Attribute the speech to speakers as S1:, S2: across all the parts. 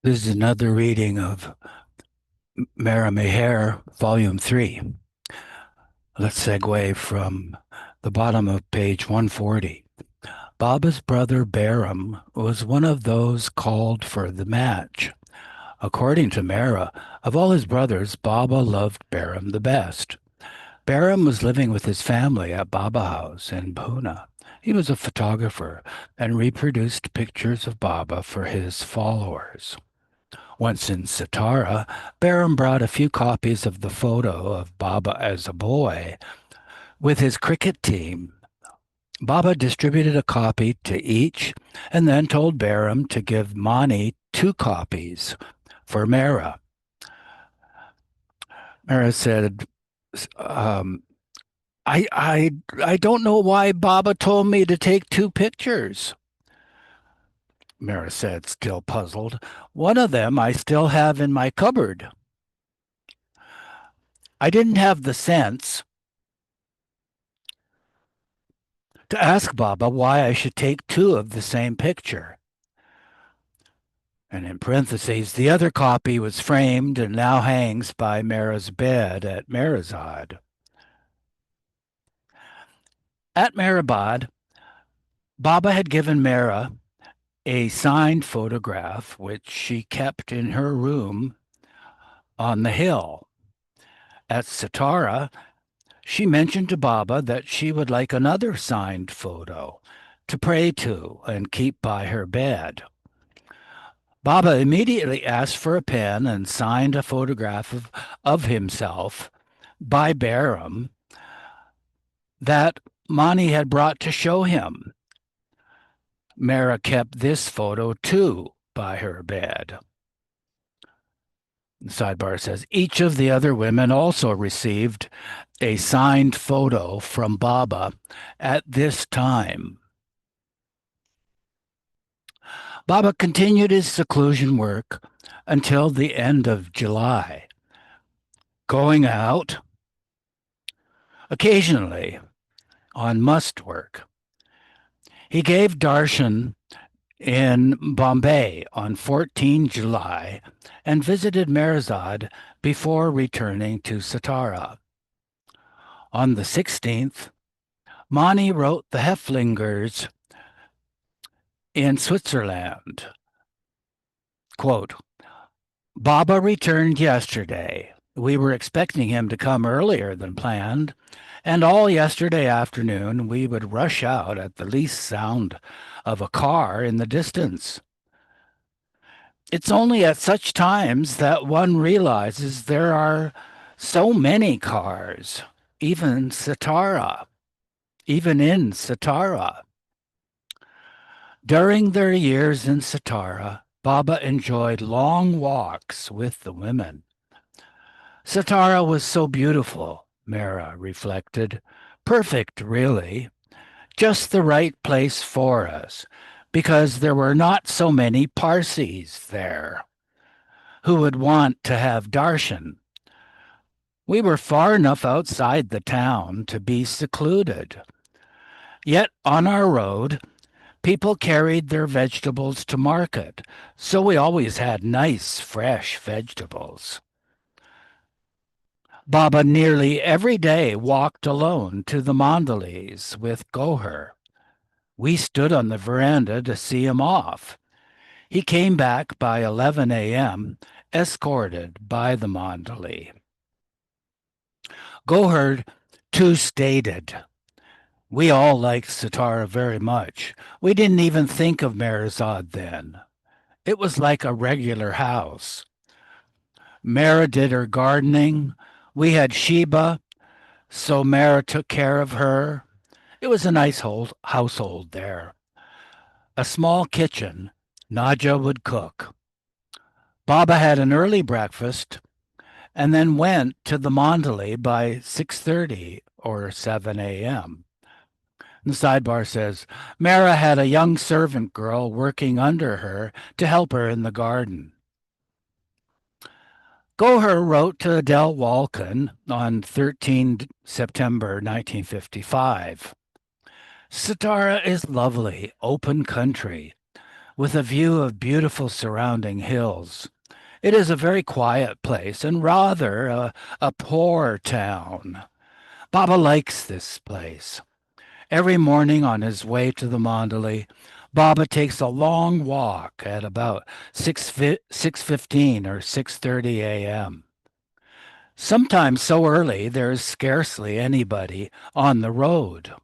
S1: This is another reading of Mehera-Meher, Volume 3. Let's segue from the bottom of page 140. Baba's brother Baram was one of those called for the match. According to Mehra, of all his brothers, Baba loved Baram the best. Baram was living with his family at Baba House in Pune. He was a photographer and reproduced pictures of Baba for his followers. Once in Satara, Baram brought a few copies of the photo of Baba as a boy with his cricket team. Baba distributed a copy to each and then told Baram to give Mani 2 copies for Mehra. Mehra said, um, I don't know why Baba told me to take 2 pictures. Mehra said, still puzzled. One of them I still have in my cupboard. I didn't have the sense to ask Baba why I should take 2 of the same picture. And in parentheses, the other copy was framed and now hangs by Mehra's bed at Meherazad. At Meherabad, Baba had given Mehra a signed photograph which she kept in her room on the hill. At Satara, she mentioned to Baba that she would like another signed photo to pray to and keep by her bed. Baba immediately asked for a pen and signed a photograph of himself by Baram that Mani had brought to show him. Mehra kept this photo too by her bed. The sidebar says each of the other women also received a signed photo from Baba at this time. Baba continued his seclusion work until the end of July, going out occasionally on must work. He gave darshan in Bombay on 14 July and visited Meherazad before returning to Satara. On the 16th, Mani wrote the Heflingers in Switzerland. Quote, Baba returned yesterday. We were expecting him to come earlier than planned, and all yesterday afternoon we would rush out at the least sound of a car in the distance. It's only at such times that one realizes there are so many cars, even Satara, even in Satara. During their years in Satara, Baba enjoyed long walks with the women. Satara was so beautiful, Mehra reflected. Perfect, really. Just the right place for us, because there were not so many Parsis there who would want to have darshan. We were far enough outside the town to be secluded. Yet on our road, people carried their vegetables to market, so we always had nice, fresh vegetables. Baba nearly every day walked alone to the Mandalis with Goher. We stood on the veranda to see him off. He came back by 11 a.m., escorted by the Mandali. Goher, too, stated, we all liked Satara very much. We didn't even think of Meherazad then. It was like a regular house. Mehra did her gardening. We had Sheba, so Mehra took care of her. It was a nice household there. A small kitchen. Naja would cook. Baba had an early breakfast and then went to the Mandali by 6:30 or 7 a.m. The sidebar says, Mehra had a young servant girl working under her to help her in the garden. Goher wrote to Adele Walken on 13 September 1955. Satara is lovely, open country. with a view of beautiful surrounding hills. It is a very quiet place and rather a poor town. Baba likes this place. Every morning on his way to the Mandalay, Baba takes a long walk at about 6:15 or 6:30 a.m. Sometimes so early there is scarcely anybody on the road.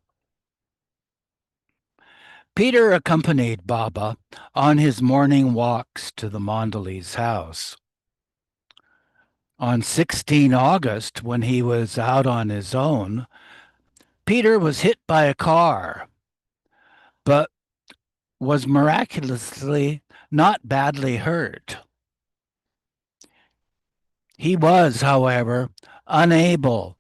S1: Peter accompanied Baba on his morning walks to the Mandalay's house. On 16 August, when he was out on his own, Peter was hit by a car, but was miraculously not badly hurt. He was, however, unable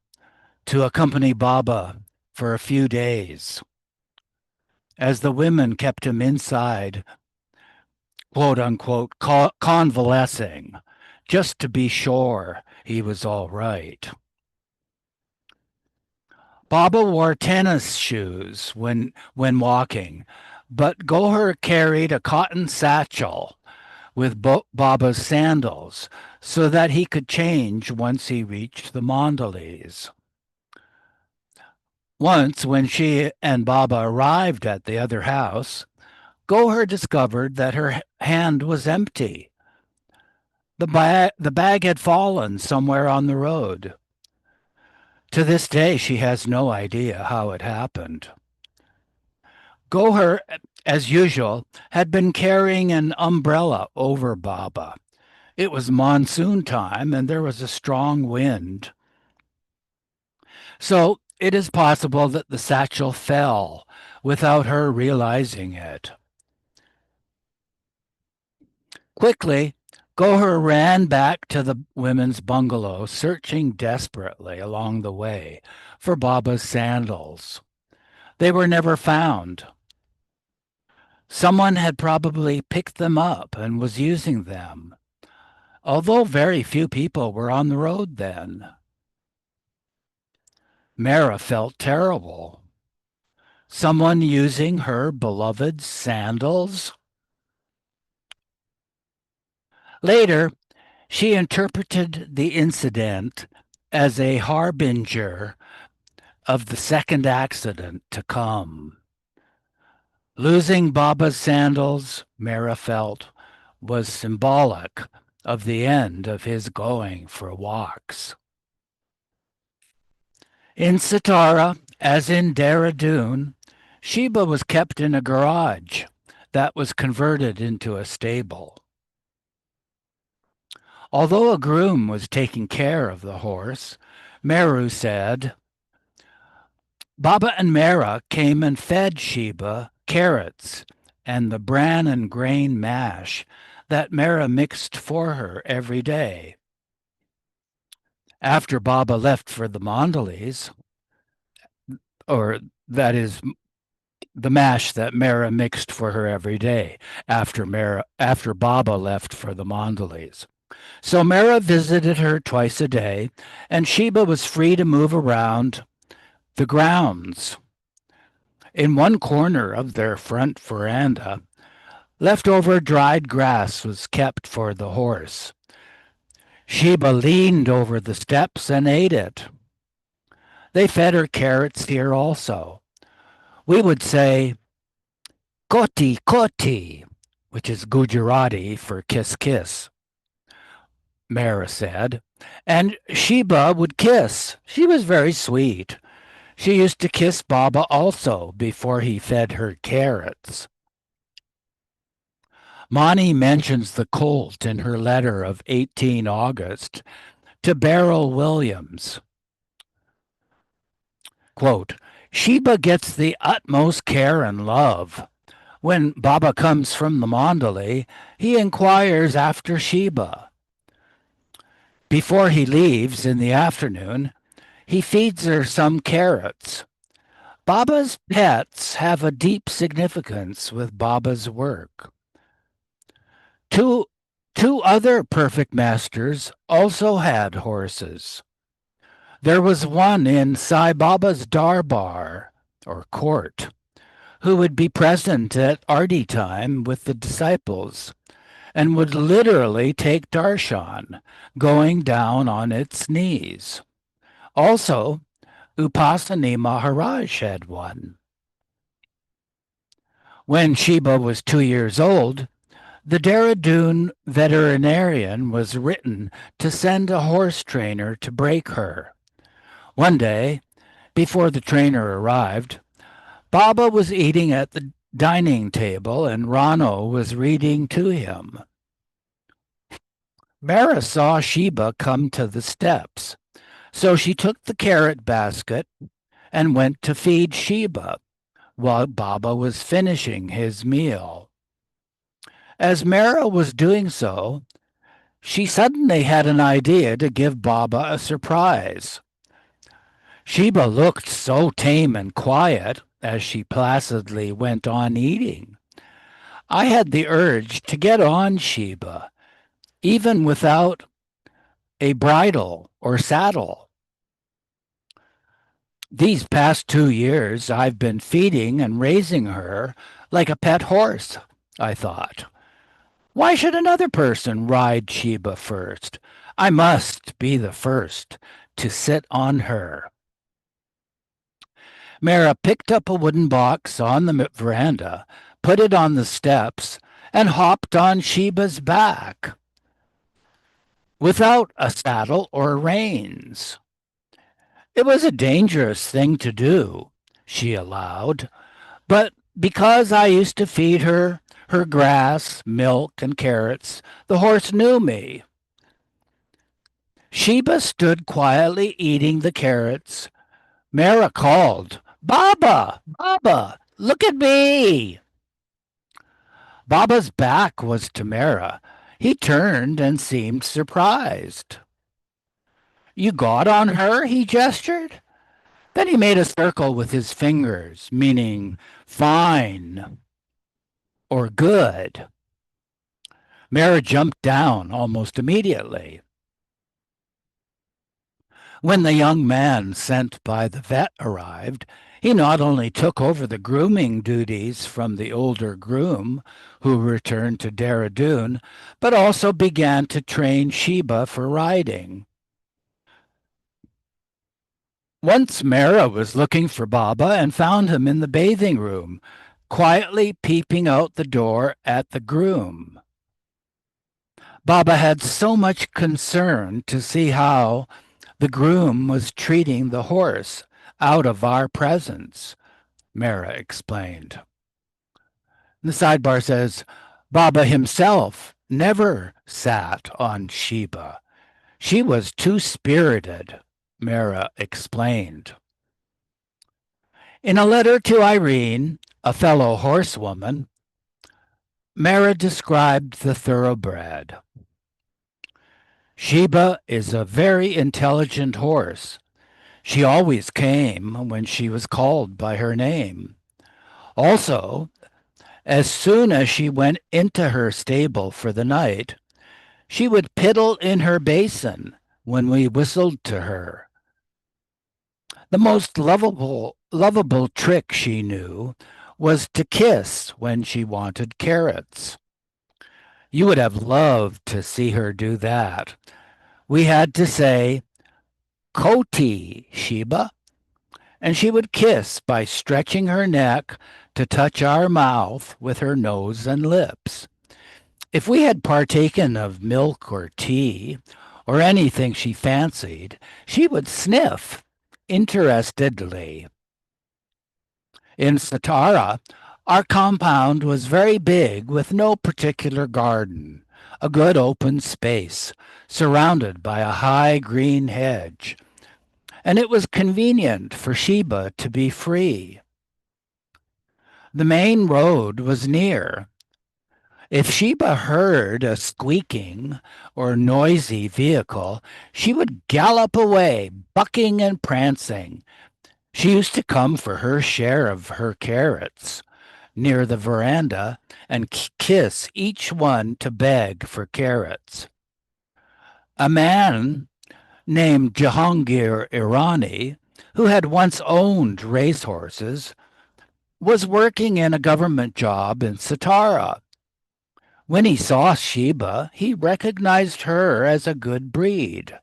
S1: to accompany Baba for a few days, as the women kept him inside, quote unquote, convalescing, just to be sure he was all right. Baba wore tennis shoes when walking, but Goher carried a cotton satchel with Baba's sandals so that he could change once he reached the Mandalays. Once, when she and Baba arrived at the other house, Goher discovered that her hand was empty. The bag had fallen somewhere on the road. To this day, she has no idea how it happened. Goher, as usual, had been carrying an umbrella over Baba. It was monsoon time and there was a strong wind. So it is possible that the satchel fell without her realizing it. Quickly, Goher ran back to the women's bungalow, searching desperately along the way for Baba's sandals. They were never found. Someone had probably picked them up and was using them, although very few people were on the road then. Mehera felt terrible. Someone using her beloved sandals? Later, she interpreted the incident as a harbinger of the second accident to come. Losing Baba's sandals, Mehera felt, was symbolic of the end of his going for walks. In Satara, as in Dehradun, Sheba was kept in a garage that was converted into a stable. Although a groom was taking care of the horse, Meru said, Baba and Mehera came and fed Sheba carrots and the bran and grain mash that Mehera mixed for her every day. After Baba left for the Mandalays, or that is the mash that Mehera mixed for her every day after Baba left for the Mandalays. So Mehera visited her twice a day, and Sheba was free to move around the grounds. In one corner of their front veranda, leftover dried grass was kept for the horse. Sheba leaned over the steps and ate it. They fed her carrots here also. We would say, koti koti, which is Gujarati for kiss kiss, Mehera said, and Sheba would kiss. She was very sweet. She used to kiss Baba also before he fed her carrots. Mani mentions the colt in her letter of 18 August to Beryl Williams. Quote, Sheba gets the utmost care and love. When Baba comes from the Mandalay, he inquires after Sheba. Before he leaves in the afternoon, he feeds her some carrots. Baba's pets have a deep significance with Baba's work. Two other perfect masters also had horses. There was one in Sai Baba's darbar, or court, who would be present at Arti time with the disciples and would literally take darshan, going down on its knees. Also, Upasani Maharaj had one. When Sheba was 2 years old, the Dehradun veterinarian was written to send a horse trainer to break her. One day, before the trainer arrived, Baba was eating at the dining table and Rano was reading to him. Mara saw Sheba come to the steps, so she took the carrot basket and went to feed Sheba while Baba was finishing his meal. As Mara was doing so, she suddenly had an idea to give Baba a surprise. Sheba looked so tame and quiet as she placidly went on eating. I had the urge to get on Sheba, even without a bridle or saddle. These past 2 years, I've been feeding and raising her like a pet horse, I thought. Why should another person ride Sheba first? I must be the first to sit on her. Mara picked up a wooden box on the veranda, put it on the steps, and hopped on Sheba's back without a saddle or reins. It was a dangerous thing to do, she allowed, but because I used to feed her grass, milk, and carrots, the horse knew me. Sheba stood quietly eating the carrots. Mara called, Baba, Baba, look at me. Baba's back was to Mara. He turned and seemed surprised. You got on her? He gestured. Then he made a circle with his fingers, meaning fine or good. Mara jumped down almost immediately. When the young man sent by the vet arrived, he not only took over the grooming duties from the older groom, who returned to Dehradun, but also began to train Sheba for riding. Once Mara was looking for Baba and found him in the bathing room, quietly peeping out the door at the groom. Baba had so much concern to see how the groom was treating the horse out of our presence, Mara explained. The sidebar says Baba himself never sat on Sheba. She was too spirited, Mara explained. In a letter to Irene, a fellow horsewoman, Mara described the thoroughbred. Sheba is a very intelligent horse. She always came when she was called by her name. Also, as soon as she went into her stable for the night, she would piddle in her basin when we whistled to her. The most lovable trick she knew was to kiss when she wanted carrots. You would have loved to see her do that. We had to say, Koti, Sheba, and she would kiss by stretching her neck to touch our mouth with her nose and lips. If we had partaken of milk or tea, or anything she fancied, she would sniff interestedly. In Satara, our compound was very big with no particular garden, a good open space, surrounded by a high green hedge, and it was convenient for Sheba to be free. The main road was near. If Sheba heard a squeaking or noisy vehicle, she would gallop away, bucking and prancing. She used to come for her share of her carrots near the veranda and kiss each one to beg for carrots. A man named Jahangir Irani, who had once owned racehorses, was working in a government job in Satara. When he saw Sheba, he recognized her as a good breed.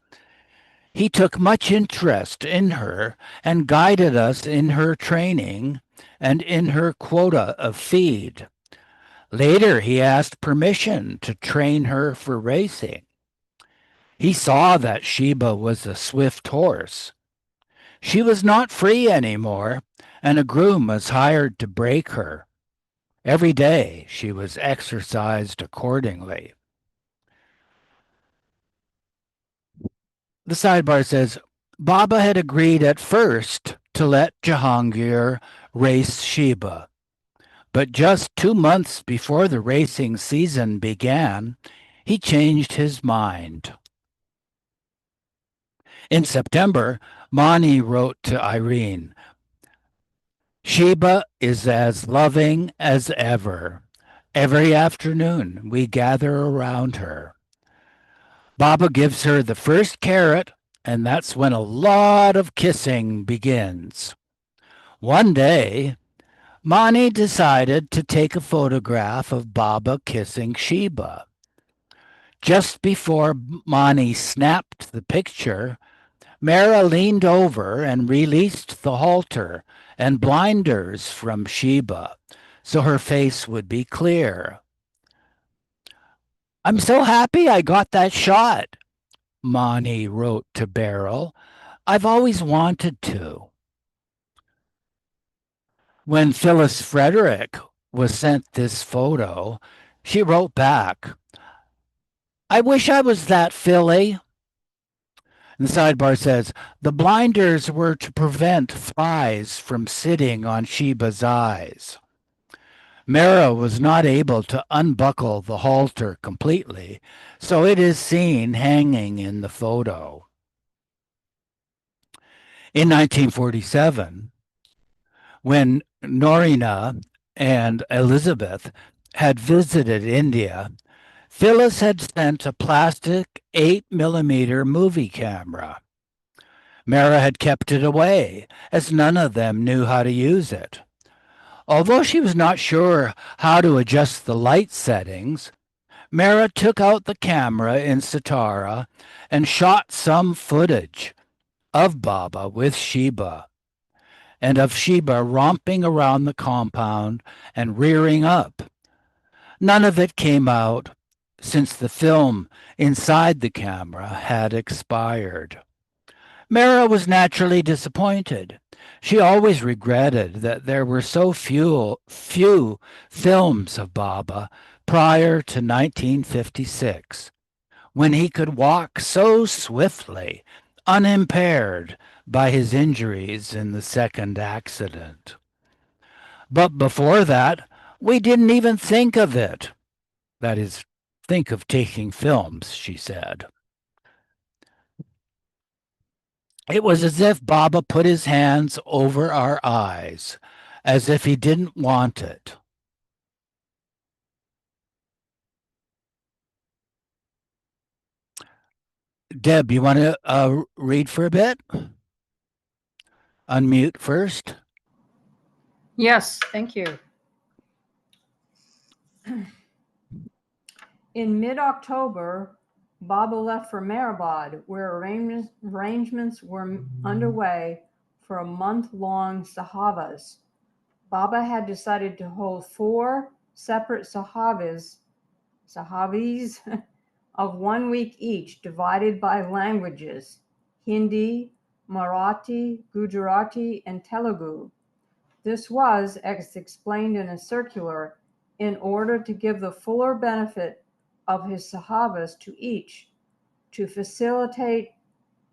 S1: He took much interest in her and guided us in her training and in her quota of feed. Later, he asked permission to train her for racing. He saw that Sheba was a swift horse. She was not free anymore, and a groom was hired to break her. Every day she was exercised accordingly. The sidebar says Baba had agreed at first to let Jahangir race Sheba, but just 2 months before the racing season began, he changed his mind. In September, Mani wrote to Irene, Sheba is as loving as ever. Every afternoon we gather around her. Baba gives her the first carrot, and that's when a lot of kissing begins. One day, Mani decided to take a photograph of Baba kissing Sheba. Just before Mani snapped the picture, Mehera leaned over and released the halter and blinders from Sheba so her face would be clear. I'm so happy I got that shot, Mani wrote to Beryl. I've always wanted to. When Phyllis Frederick was sent this photo, she wrote back, I wish I was that Philly. And the sidebar says the blinders were to prevent flies from sitting on Sheba's eyes. Mehera was not able to unbuckle the halter completely, so it is seen hanging in the photo. In 1947, when Norina and Elizabeth had visited India, Phyllis had sent a plastic 8mm movie camera. Mehera had kept it away, as none of them knew how to use it. Although she was not sure how to adjust the light settings, Mehera took out the camera in Satara and shot some footage of Baba with Sheba, and of Sheba romping around the compound and rearing up. None of it came out, since the film inside the camera had expired. Mehera was naturally disappointed. She always regretted that there were so few films of Baba prior to 1956, when he could walk so swiftly, unimpaired by his injuries in the second accident. But before that, we didn't even think of it. That is, think of taking films, she said. It was as if Baba put his hands over our eyes, as if he didn't want it. Deb, you want to read for a bit? Unmute first.
S2: Yes, thank you. In mid-October, Baba left for Meherabad, where arrangements were underway for a month-long sahavas. Baba had decided to hold 4 separate sahavis of 1 week each, divided by languages: Hindi, Marathi, Gujarati, and Telugu. This was, as explained in a circular, in order to give the fuller benefit of his sahavas to each, to facilitate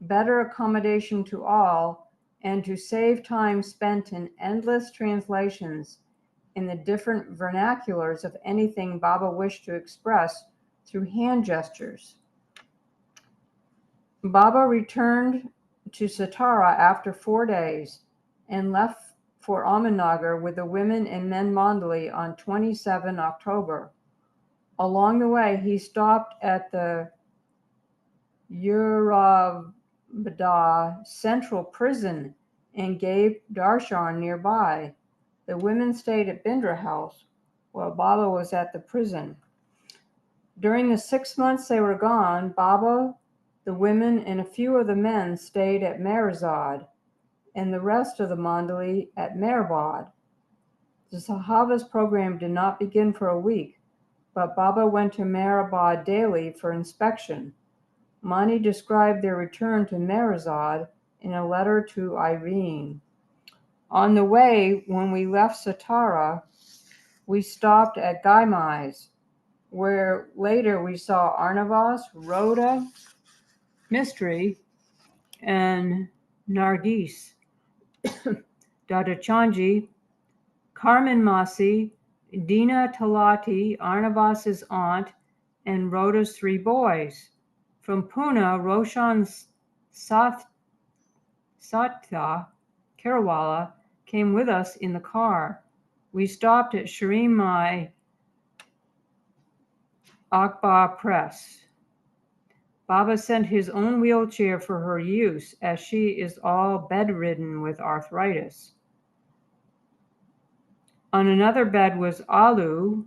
S2: better accommodation to all, and to save time spent in endless translations in the different vernaculars of anything Baba wished to express through hand gestures. Baba returned to Satara after 4 days and left for Ahmednagar with the women and men mandali on 27 October. Along the way, he stopped at the Yuravada Central Prison and gave darshan nearby. The women stayed at Bindra House while Baba was at the prison. During the 6 months they were gone, Baba, the women, and a few of the men stayed at Meherazad, and the rest of the Mandali at Mehrabad. The Sahaba's program did not begin for a week, but Baba went to Mehrabad daily for inspection. Mani described their return to Meherazad in a letter to Irene. On the way, when we left Satara, we stopped at Gaimais, where later we saw Arnavas, Rhoda, Mystery, and Nargis, Dada Chanji, Carmen Masi, Dina Talati, Arnavas's aunt, and Rhoda's 3 boys. From Pune, Roshan Satya Kerawala came with us in the car. We stopped at Sharim Mai Akbar Press. Baba sent his own wheelchair for her use, as she is all bedridden with arthritis. On another bed was Alu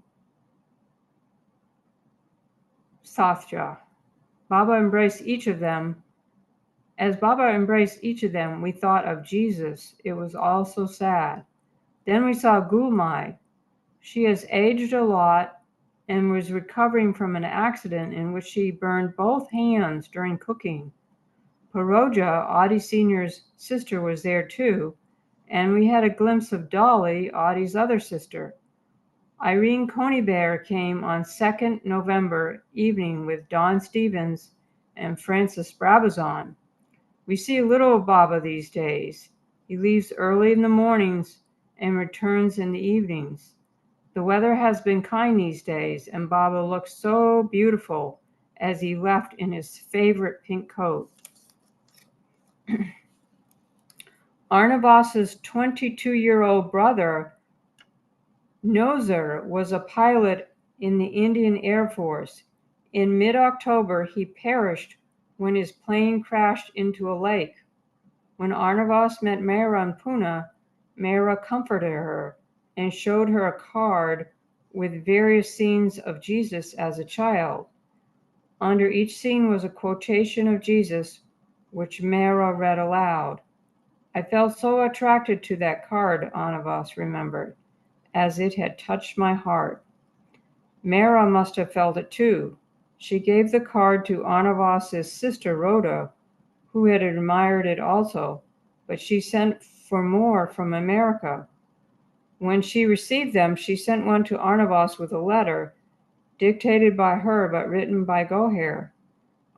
S2: Satya. Baba embraced each of them. As Baba embraced each of them, we thought of Jesus. It was all so sad. Then we saw Gulmai. She has aged a lot and was recovering from an accident in which she burned both hands during cooking. Paroja, Audie Sr.'s sister, was there too, and we had a glimpse of Dolly, Audie's other sister. Irene Conybeare came on 2nd November evening with Don Stevens and Francis Brabazon. We see little of Baba these days. He leaves early in the mornings and returns in the evenings. The weather has been kind these days, and Baba looks so beautiful as he left in his favorite pink coat. Arnavas's 22-year-old brother, Nozer, was a pilot in the Indian Air Force. In mid-October, he perished when his plane crashed into a lake. When Arnavas met Mehera in Pune, Mehera comforted her and showed her a card with various scenes of Jesus as a child. Under each scene was a quotation of Jesus, which Mehera read aloud. I felt so attracted to that card, Arnavas remembered, as it had touched my heart. Mehera must have felt it too. She gave the card to Arnavas's sister Rhoda, who had admired it also, but she sent for more from America. When she received them, she sent one to Arnavas with a letter, dictated by her but written by Goher.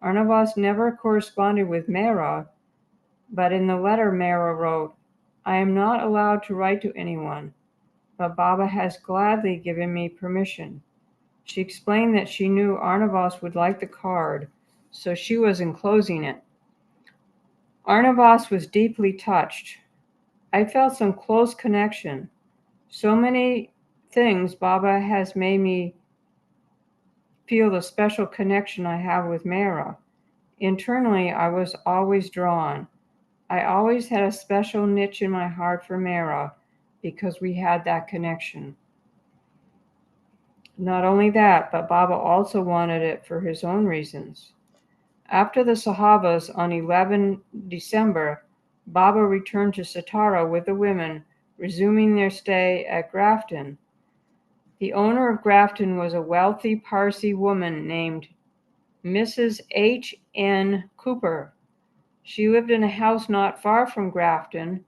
S2: Arnavas never corresponded with Mehera, but in the letter Mehera wrote, I am not allowed to write to anyone, but Baba has gladly given me permission. She explained that she knew Arnavas would like the card, so she was enclosing it. Arnavas was deeply touched. I felt some close connection. So many things Baba has made me feel the special connection I have with Mehera. Internally, I was always drawn. I always had a special niche in my heart for Mehera because we had that connection. Not only that, but Baba also wanted it for his own reasons. After the Sahabas on 11 December, Baba returned to Satara with the women, resuming their stay at Grafton. The owner of Grafton was a wealthy Parsi woman named Mrs. H. N. Cooper. She lived in a house not far from Grafton,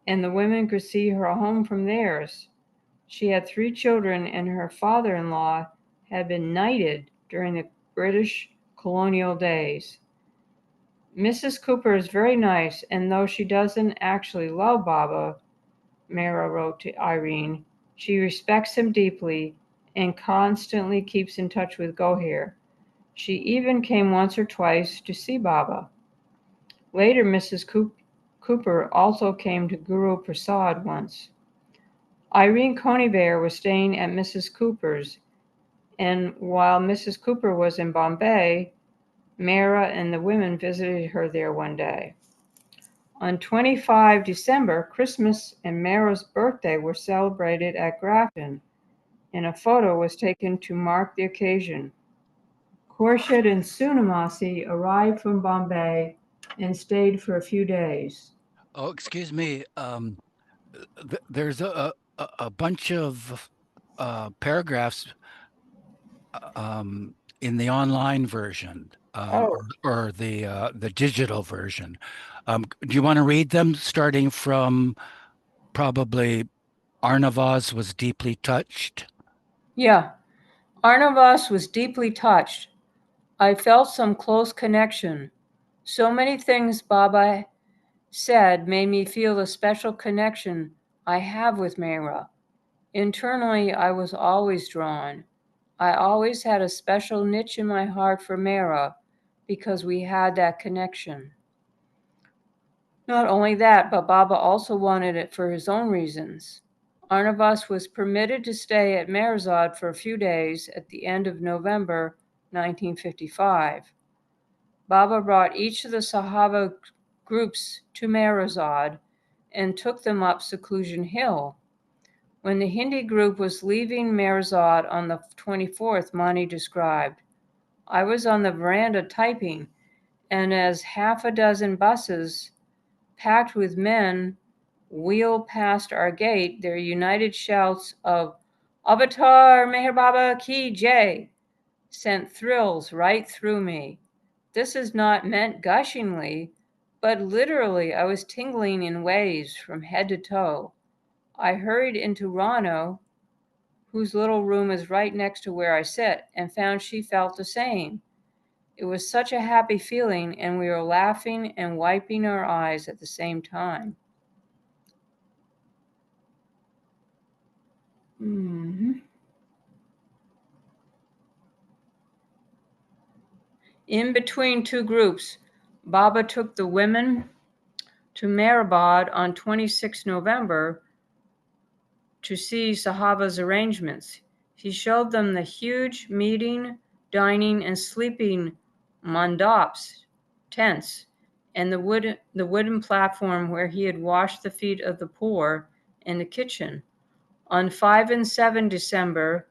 S2: and the women could see her home from theirs. She had 3 children, and her father-in-law had been knighted during the British colonial days. Mrs. Cooper is very nice, and though she doesn't actually love Baba, Mehera wrote to Irene, she respects him deeply and constantly keeps in touch with Goher. She even came once or twice to see Baba. Later, Mrs. Cooper also came to Guru Prasad once. Irene Conybeare was staying at Mrs. Cooper's, and while Mrs. Cooper was in Bombay, Mehera and the women visited her there one day. On 25 December, Christmas and Mehera's birthday were celebrated at Grafton, and a photo was taken to mark the occasion. Khurshid and Sunamasi arrived from Bombay and stayed for a few days.
S1: Oh, excuse me. There's a bunch of paragraphs in the online version,
S2: Oh,
S1: or the digital version. Do you want to read them, starting from probably Arnavaz was deeply touched?
S2: yeah. Arnavas was deeply touched. I felt some close connection. So many things Baba said made me feel the special connection I have with Mehra. Internally, I was always drawn. I always had a special niche in my heart for Mehra because we had that connection. Not only that, but Baba also wanted it for his own reasons. Arnavas was permitted to stay at Meherzad for a few days at the end of November 1955. Baba brought each of the Sahaba groups to Meherzad and took them up Seclusion Hill. When the Hindi group was leaving Meherzad on the 24th, Mani described, I was on the veranda typing, and as half a dozen buses packed with men wheeled past our gate, their united shouts of Avatar Meher Baba Ki Jai sent thrills right through me. This is not meant gushingly, but literally I was tingling in waves from head to toe. I hurried into Rano, whose little room is right next to where I sit, and found she felt the same. It was such a happy feeling, and we were laughing and wiping our eyes at the same time. Mhm. In between two groups, Baba took the women to Mehrabad on 26 November to see Sahaba's arrangements. He showed them the huge meeting, dining, and sleeping mandaps, tents, and the wooden platform where he had washed the feet of the poor, and the kitchen. On 5 and 7 December,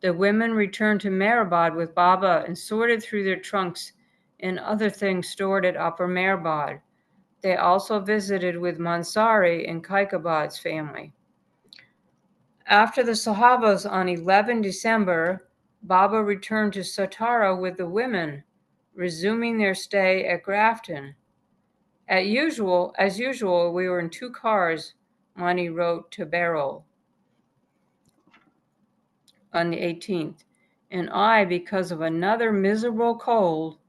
S2: the women returned to Mehrabad with Baba and sorted through their trunks and other things stored at Upper Mehrabad. They also visited with Mansari and Kaikabad's family. After the Sahabas on 11 December, Baba returned to Satara with the women, resuming their stay at Grafton. As usual, we were in two cars, Mani wrote to Beryl on the 18th, and I, because of another miserable cold,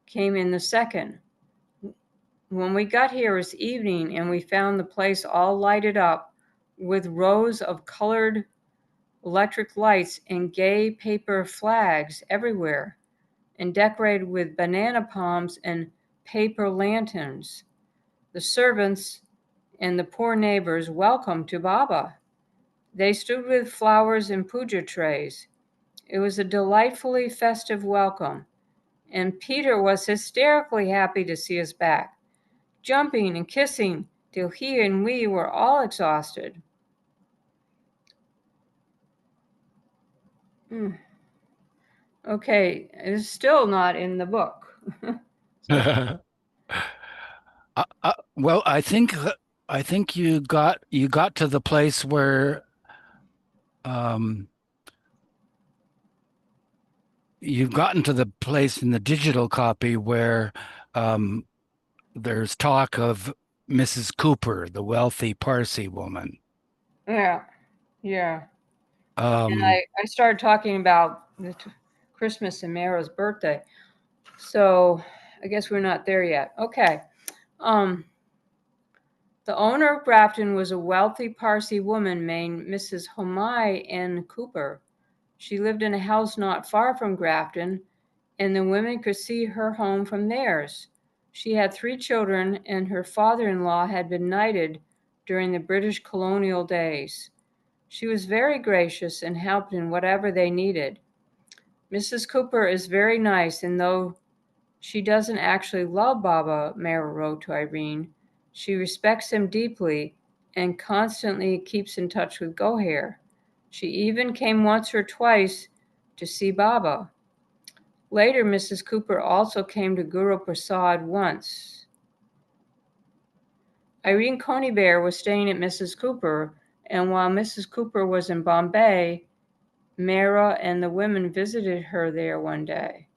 S2: came in the second. When we got here it was evening, and we found the place all lighted up with rows of colored electric lights and gay paper flags everywhere, and decorated with banana palms and paper lanterns. The servants and the poor neighbors welcomed to Baba. They stood with flowers and puja trays. It was a delightfully festive welcome, and Peter was hysterically happy to see us back, jumping and kissing till he and we were all exhausted. Mm. Okay, it's still not in the book. So,
S1: Well, I think you got to the place where um, you've gotten to the place in the digital copy where um, there's talk of Mrs. Cooper, the wealthy Parsi woman.
S2: yeah, yeah. And
S1: Um,
S2: I started talking about Christmas and Mara's birthday. So I guess we're not there yet. Okay. Um, the owner of Grafton was a wealthy Parsi woman named Mrs. Homai N. Cooper. She lived in a house not far from Grafton, and the women could see her home from theirs. She had three children, and her father in law had been knighted during the British colonial days. She was very gracious and helped in whatever they needed. Mrs. Cooper is very nice, and though she doesn't actually love Baba, Mara wrote to Irene, She respects him deeply and constantly keeps in touch with Goher. She even came once or twice to see Baba. Later, Mrs. Cooper also came to Guru Prasad once. Irene Conybeare was staying at Mrs. Cooper, and while Mrs. Cooper was in Bombay, Mehera and the women visited her there one day.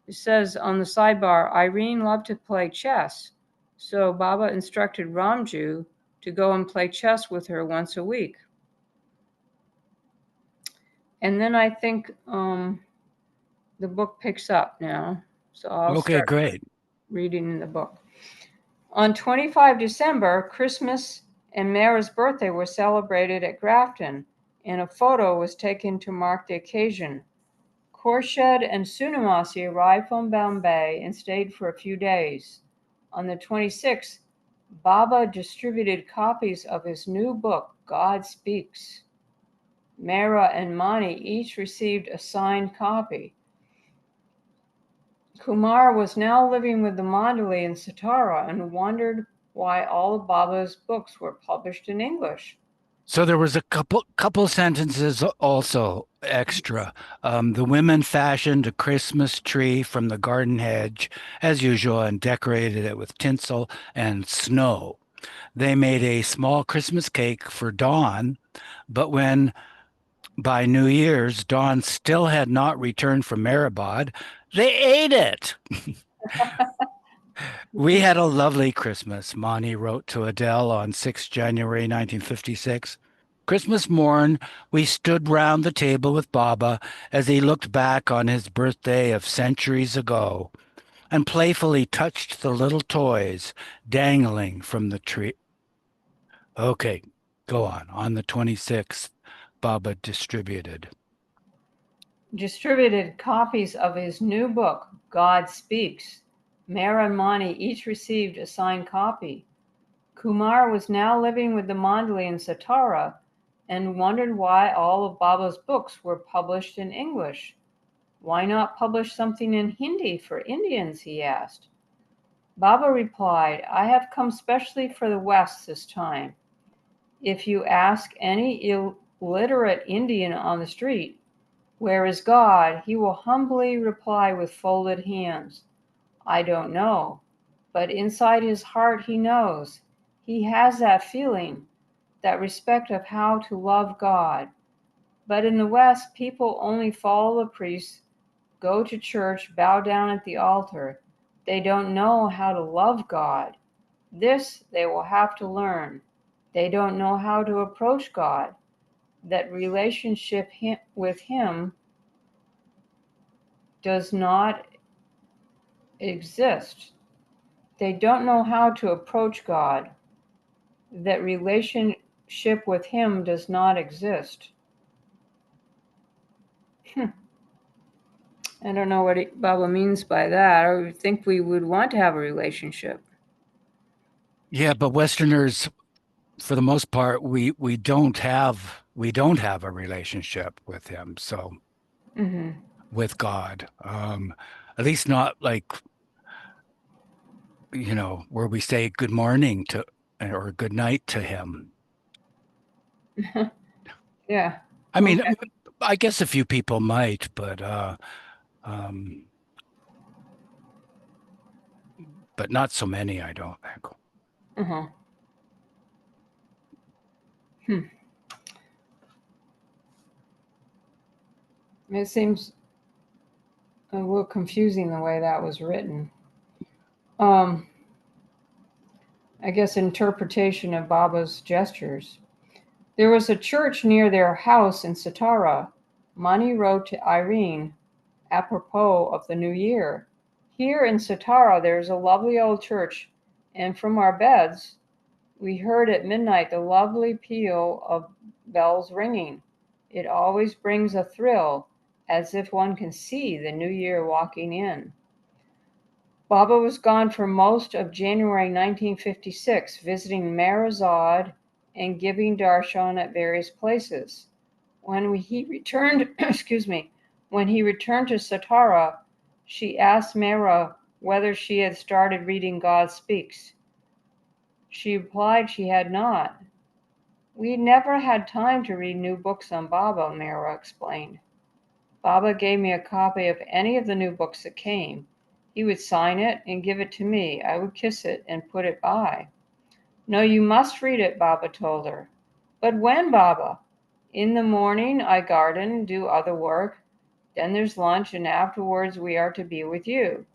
S2: It says on the sidebar, Irene loved to play chess, so Baba instructed Ramju to go and play chess with her once a week. And then I think the book picks up now, so I'll
S1: Okay,
S2: start
S1: great.
S2: reading in the book. On 25 December, Christmas and Mehera's birthday were celebrated at Grafton, and a photo was taken to mark the occasion. Khorshid and Sunamasi arrived from Bombay and stayed for a few days. On the 26th, Baba distributed copies of his new book, God Speaks. Mehera and Mani each received a signed copy. Kumar was now living with the Mandali in Satara and wondered why all of Baba's books were published in English.
S1: So there was a couple sentences also extra. The women fashioned a Christmas tree from the garden hedge as usual and decorated it with tinsel and snow. They made a small Christmas cake for Dawn, but when by New Year's Dawn still had not returned from Meherabad, they ate it. We had a lovely Christmas, Mani wrote to Adele on 6 January 1956. Christmas morn, we stood round the table with Baba as he looked back on his birthday of centuries ago and playfully touched the little toys dangling from the tree. Okay, go on. On the 26th, Baba
S2: Distributed copies of his new book, God Speaks. Mehera and Mani each received a signed copy. Kumar was now living with the Mandali in Satara and wondered why all of Baba's books were published in English. Why not publish something in Hindi for Indians, he asked. Baba replied, I have come specially for the West this time. If you ask any illiterate Indian on the street, where is God? He will humbly reply with folded hands, I don't know. But inside his heart, he knows. He has that feeling, that respect of how to love God. But in the West, people only follow the priests, go to church, bow down at the altar. They don't know how to love God. This they will have to learn. They don't know how to approach God. That relationship with Him does not exist. They don't know how to approach God. That relationship with Him does not exist. I don't know what Baba means by that. I would think we would want to have a relationship.
S1: Yeah, but Westerners, for the most part, we don't have a relationship with him. So
S2: Mm-hmm.
S1: with God, at least not like where we say good morning to or good night to him.
S2: Yeah.
S1: I mean,
S2: Okay.
S1: I guess a few people might, um, but not so many, I don't think.
S2: Uh-huh. Hmm. It seems a little confusing the way that was written. Um, I guess interpretation of Baba's gestures. There was a church near their house in Satara. Mani wrote to Irene apropos of the new year. Here in Satara there is a lovely old church, and from our beds we heard at midnight the lovely peal of bells ringing. It always brings a thrill, as if one can see the new year walking in. Baba was gone for most of January 1956, visiting Mehera and giving darshan at various places. When he returned, excuse me, when he returned to Satara, she asked Mehera whether she had started reading God Speaks. She replied she had not. We never had time to read new books on Baba, Mehera explained. Baba gave me a copy of any of the new books that came. He would sign it and give it to me. I would kiss it and put it by. No, you must read it, Baba told her. But when, Baba? In the morning I garden, do other work. Then there's lunch, and afterwards we are to be with you.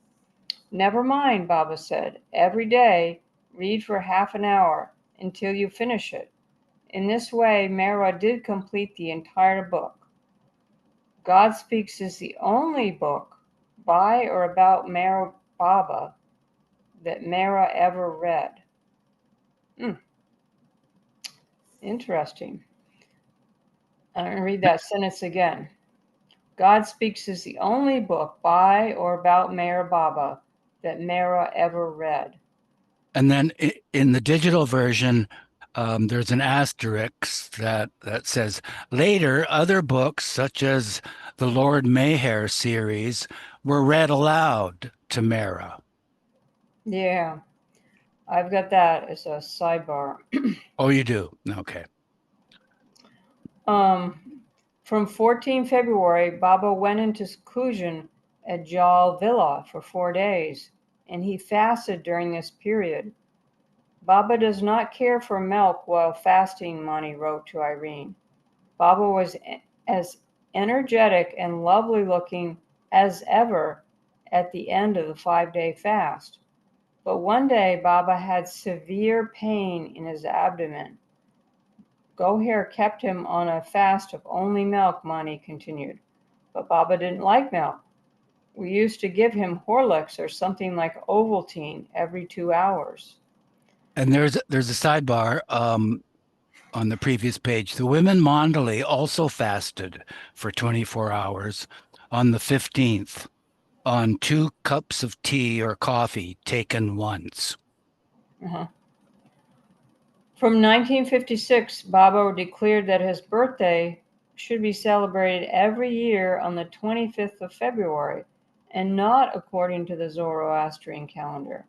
S2: Never mind, Baba said. Every day, read for half an hour until you finish it. In this way, Mehera did complete the entire book. God Speaks is the only book by or about Mehera Baba that Mehera ever read. Hmm, interesting. I'm going to read that sentence again. God Speaks is the only book by or about Mehera Baba that Mehera ever read.
S1: And then in the digital version, there's an asterisk that says later other books such as the Lord Meher series were read aloud to Mehera.
S2: Yeah, I've got that as a sidebar.
S1: Oh, you do? Okay.
S2: Um, from 14 February, Baba went into seclusion at Jal Villa for 4 days, and he fasted during this period. Baba does not care for milk while fasting, Mani wrote to Irene. Baba was as energetic and lovely looking as ever at the end of the 5 day fast. But one day, Baba had severe pain in his abdomen. Goher kept him on a fast of only milk, Mani continued. But Baba didn't like milk. We used to give him Horlicks or something like Ovaltine every 2 hours.
S1: And there's a sidebar on the previous page. The women Mandali also fasted for 24 hours on the 15th on 2 cups of tea or coffee taken once.
S2: Uh-huh. From 1956, Baba declared that his birthday should be celebrated every year on the 25th of February and not according to the Zoroastrian calendar.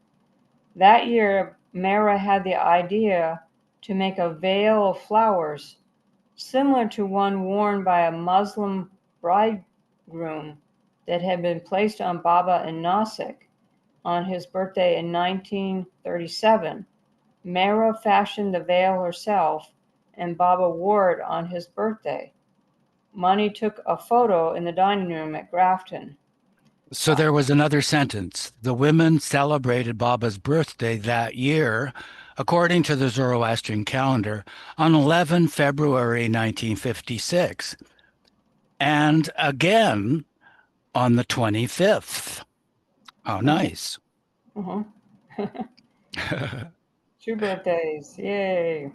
S2: That year, Mehera had the idea to make a veil of flowers similar to one worn by a Muslim bridegroom that had been placed on Baba in Nasik on his birthday in 1937. Mehera fashioned the veil herself, and Baba wore it on his birthday. Mani took a photo in the dining room at Grafton.
S1: So there was another sentence. The women celebrated Baba's birthday that year, according to the Zoroastrian calendar, on 11 February 1956, and again on the 25th. How
S2: Uh-huh,
S1: nice.
S2: uh-huh. Two birthdays, yay.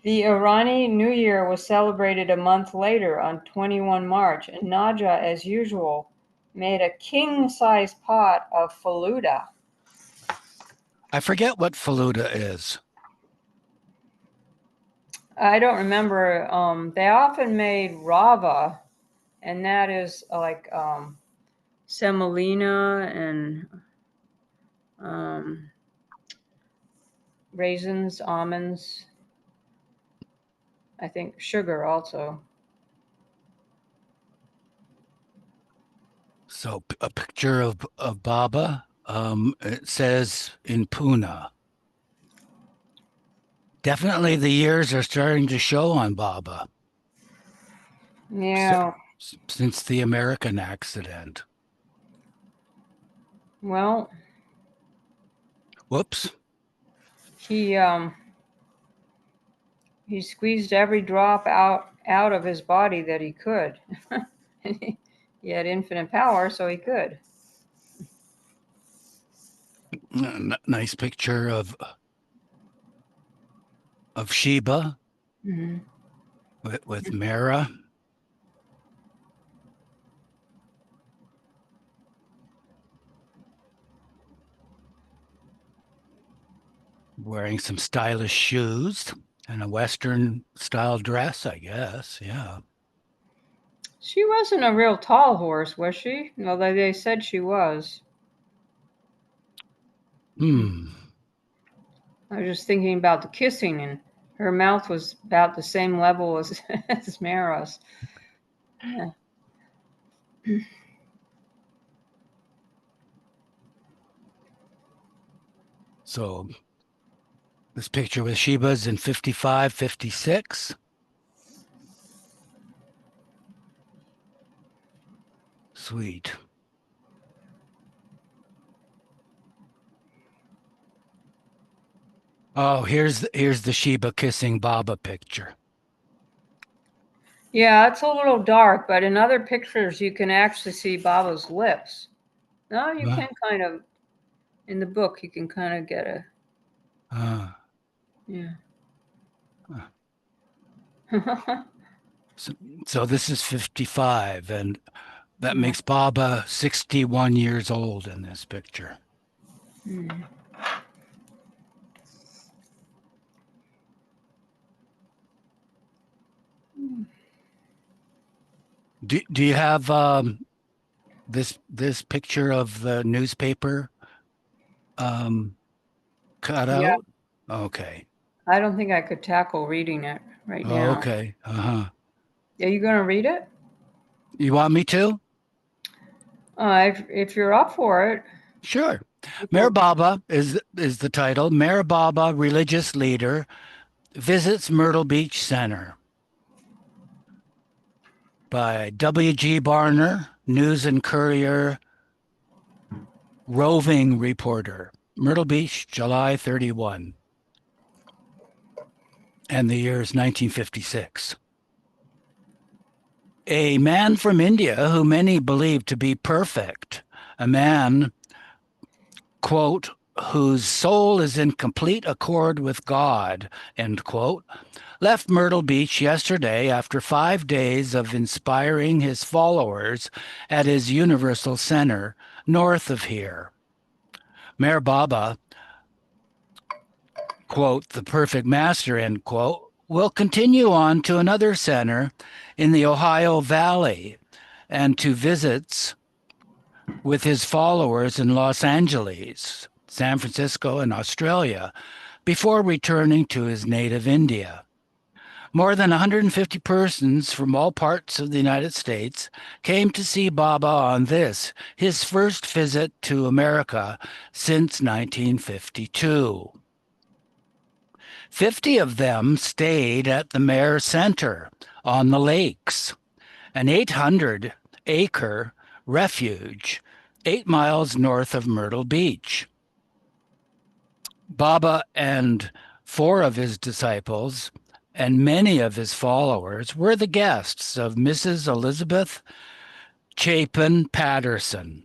S2: The Irani New Year was celebrated a month later on 21 March, and Naja, as usual, made a king-sized pot of faluda.
S1: I forget what Faluda is.
S2: I don't remember. They often made rava, and that is like semolina and um, raisins, almonds, I think sugar also.
S1: So a picture of Baba. It says in Pune. Definitely the years are starting to show on Baba
S2: Yeah,
S1: since the American accident.
S2: well,
S1: Whoops.
S2: he he squeezed every drop out of his body that he could. He had infinite power, so he could.
S1: Nice picture of Sheba
S2: Mm-hmm.
S1: with Mara wearing some stylish shoes and a Western style dress, I guess. Yeah.
S2: She wasn't a real tall horse, was she? Although they said she was.
S1: Hmm.
S2: I was just thinking about the kissing, and her mouth was about the same level as as Mara's. Yeah.
S1: So this picture with Sheba's in 55, 56. Sweet. Oh, here's the Sheba kissing Baba picture.
S2: Yeah, it's a little dark, but in other pictures you can actually see Baba's lips. No, you
S1: Huh?
S2: can kind of, in the book, you can kind of get a,
S1: Uh,
S2: yeah.
S1: uh. So, so this is 55, and that
S2: Yeah.
S1: makes Baba 61 years old in this picture.
S2: Mm.
S1: Do you have this picture of the newspaper um, cut
S2: Yeah,
S1: out? Okay.
S2: I don't think I could tackle reading it right
S1: Oh,
S2: now.
S1: okay. Uh-huh.
S2: Are you going to read it?
S1: You want me to?
S2: If you're up for it.
S1: Sure. Meher
S2: People,
S1: Baba is the title. Meher Baba, religious leader, visits Myrtle Beach Center by W.G. Barner, News and Courier, roving reporter. Myrtle Beach, July 31, and the year is 1956. A man from India who many believe to be perfect, a man, quote, whose soul is in complete accord with God, end quote, left Myrtle Beach yesterday after 5 days of inspiring his followers at his Universal Center north of here. Meher Baba, quote, the perfect master, end quote, will continue on to another center in the Ohio Valley and to visits with his followers in Los Angeles, San Francisco, and Australia before returning to his native India. More than 150 persons from all parts of the United States came to see Baba on this, his first visit to America since 1952. 50 of them stayed at the Meher Center on the lakes, an 800-acre refuge 8 miles north of Myrtle Beach. Baba and 4 of his disciples and many of his followers were the guests of Mrs. Elizabeth Chapin Patterson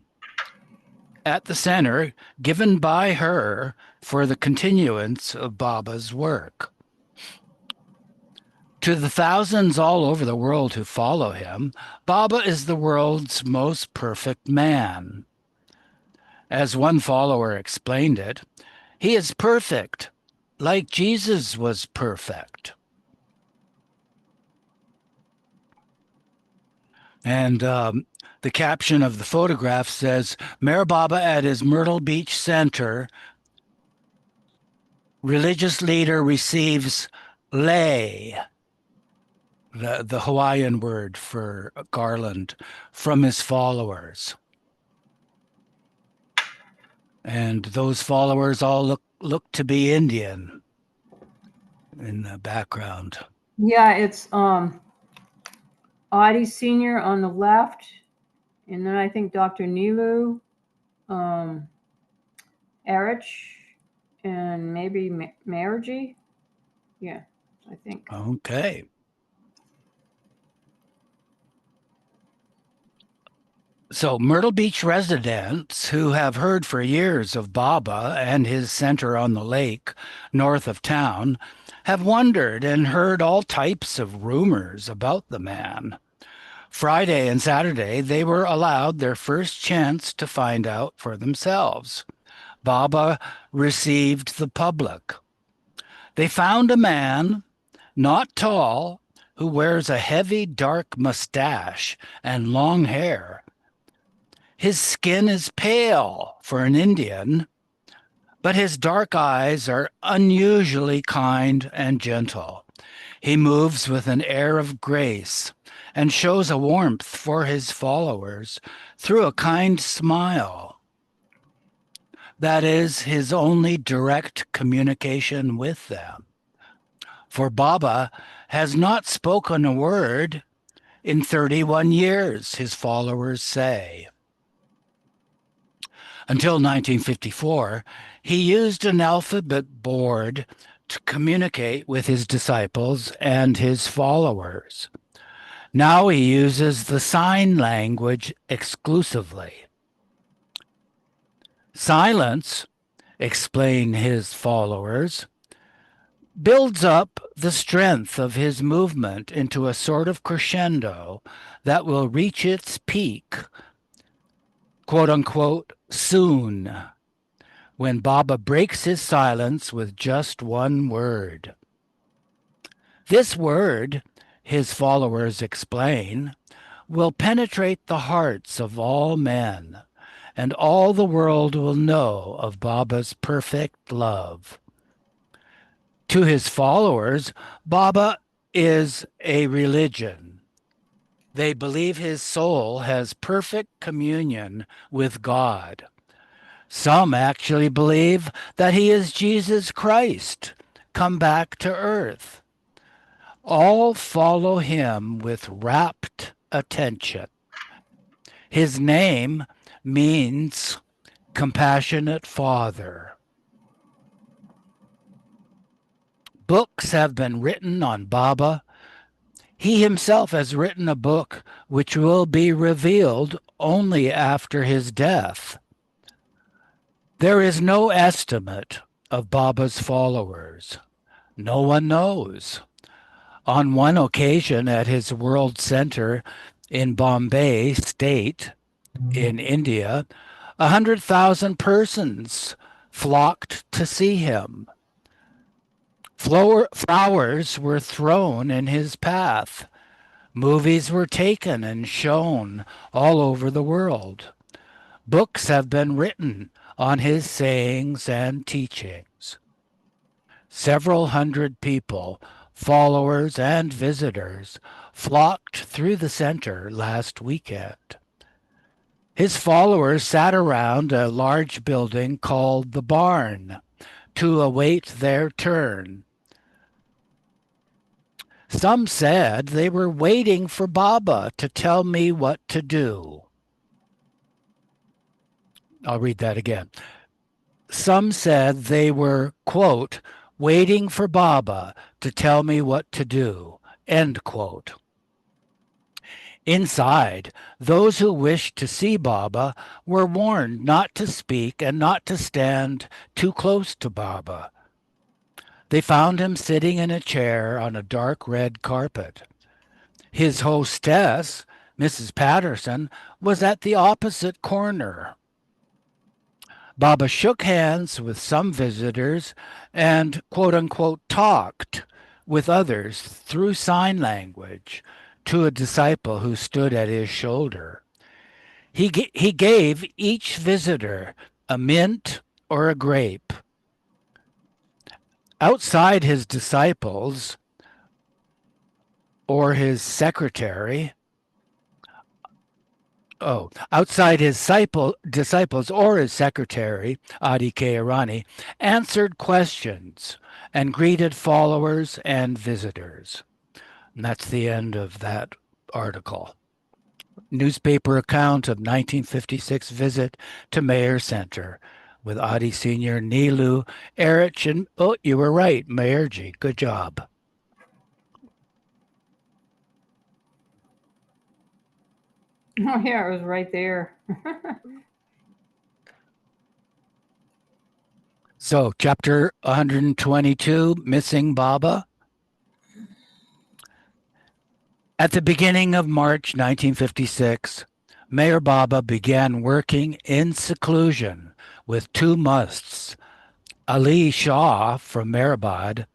S1: at the center given by her for the continuance of Baba's work. To the thousands all over the world who follow him, Baba is the world's most perfect man. As one follower explained it, he is perfect, like Jesus was perfect. And the caption of the photograph says, Meher Baba at his Myrtle Beach Center, religious leader receives lei, the Hawaiian word for garland, from his followers. And those followers all look to be Indian in the background.
S2: yeah, it's Audie Senior on the left, and then I think Dr. Nilu, um, Erich, and maybe Margie. Yeah, I think.
S1: Okay. So Myrtle Beach residents who have heard for years of Baba and his center on the lake north of town have wondered and heard all types of rumors about the man. Friday and Saturday, they were allowed their first chance to find out for themselves. Baba received the public. They found a man, not tall, who wears a heavy dark mustache and long hair. His skin is pale for an Indian, but his dark eyes are unusually kind and gentle. He moves with an air of grace and shows a warmth for his followers through a kind smile. That is his only direct communication with them. For Baba has not spoken a word in 31 years, his followers say. Until 1954, he used an alphabet board to communicate with his disciples and his followers. Now he uses the sign language exclusively. Silence, explain his followers, builds up the strength of his movement into a sort of crescendo that will reach its peak, quote unquote, soon, when Baba breaks his silence with just one word. This word, his followers explain, will penetrate the hearts of all men, and all the world will know of Baba's perfect love. To his followers, Baba is a religion. They believe his soul has perfect communion with God. Some actually believe that he is Jesus Christ, come back to earth. All follow him with rapt attention. His name means compassionate Father. Books have been written on Baba. He himself has written a book which will be revealed only after his death. There is no estimate of Baba's followers. No one knows. On one occasion at his World Center in Bombay State in India, 100,000 persons flocked to see him. Flowers were thrown in his path. Movies were taken and shown all over the world. Books have been written on his sayings and teachings. Several hundred people, followers and visitors, flocked through the center last weekend. His followers sat around a large building called the Barn to await their turn. Some said they were waiting for Baba to tell me what to do. I'll read that again. Some said they were, quote, waiting for Baba to tell me what to do, end quote. Inside, those who wished to see Baba were warned not to speak and not to stand too close to Baba. They found him sitting in a chair on a dark red carpet. His hostess, Mrs. Patterson, was at the opposite corner. Baba shook hands with some visitors and, quote unquote, talked with others through sign language to a disciple who stood at his shoulder. He gave each visitor a mint or a grape. Outside his disciples or his secretary, outside his disciples or his secretary, Adi Keirani, answered questions and greeted followers and visitors. And that's the end of that article. Newspaper account of 1956 visit to Meher Center with Adi Sr., Nilu, Erich, and, oh, you were right, Meherji. Good job.
S2: Oh, yeah, it was right there.
S1: So, chapter 122, Missing Baba. At the beginning of March 1956, Meher Baba began working in seclusion with two musts, Ali Shah from Mehrabad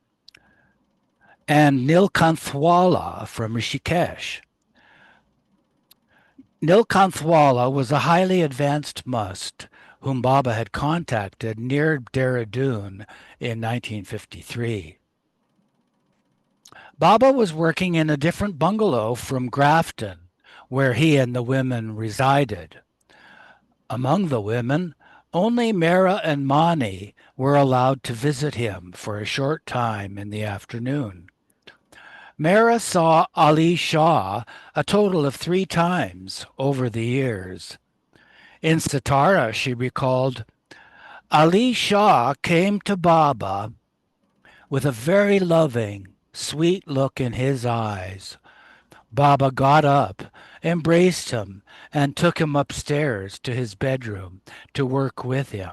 S1: and Nilkanthwala from Rishikesh. Nilkanthwala was a highly advanced must whom Baba had contacted near Dehradun in 1953. Baba was working in a different bungalow from Grafton, where he and the women resided. Among the women, only Mehera and Mani were allowed to visit him for a short time in the afternoon. Mehera saw Ali Shah a total of 3 times over the years. In Satara, she recalled, Ali Shah came to Baba with a very loving, sweet look in his eyes. Baba got up, embraced him, and took him upstairs to his bedroom to work with him.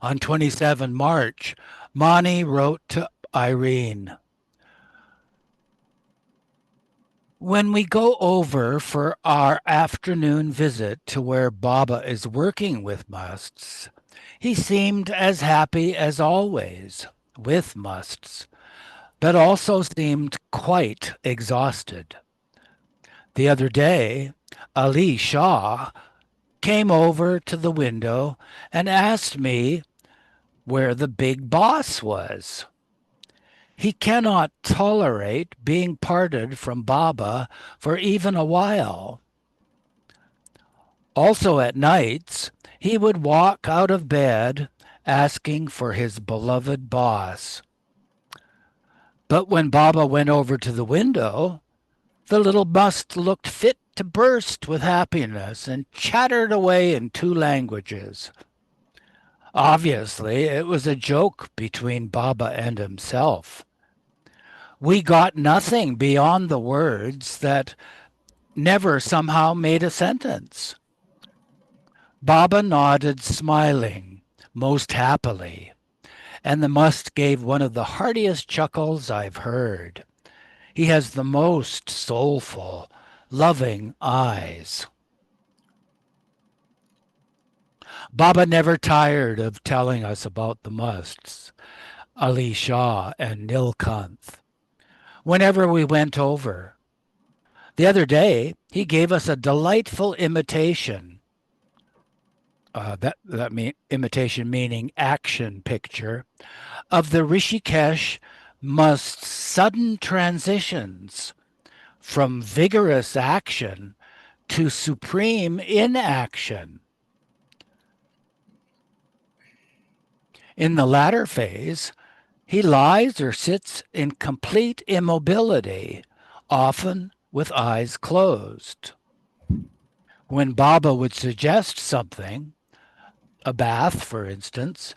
S1: On 27 March, Mani wrote to Irene, when we go over for our afternoon visit to where Baba is working with musts, he seemed as happy as always with musts, but also seemed quite exhausted. The other day, Ali Shah came over to the window and asked me where the big boss was. He cannot tolerate being parted from Baba for even a while. Also at nights, he would walk out of bed asking for his beloved boss. But when Baba went over to the window, the little bust looked fit to burst with happiness and chattered away in 2 languages. Obviously, it was a joke between Baba and himself. We got nothing beyond the words that never somehow made a sentence. Baba nodded, smiling most happily, and the must gave one of the heartiest chuckles I've heard. He has the most soulful, loving eyes. Baba never tired of telling us about the musts, Ali Shah and Nilkanth, whenever we went over. The other day, he gave us a delightful imitation. Imitation meaning action picture of the Rishikesh must sudden transitions from vigorous action to supreme inaction. In the latter phase, he lies or sits in complete immobility, often with eyes closed. When Baba would suggest something, a bath, for instance,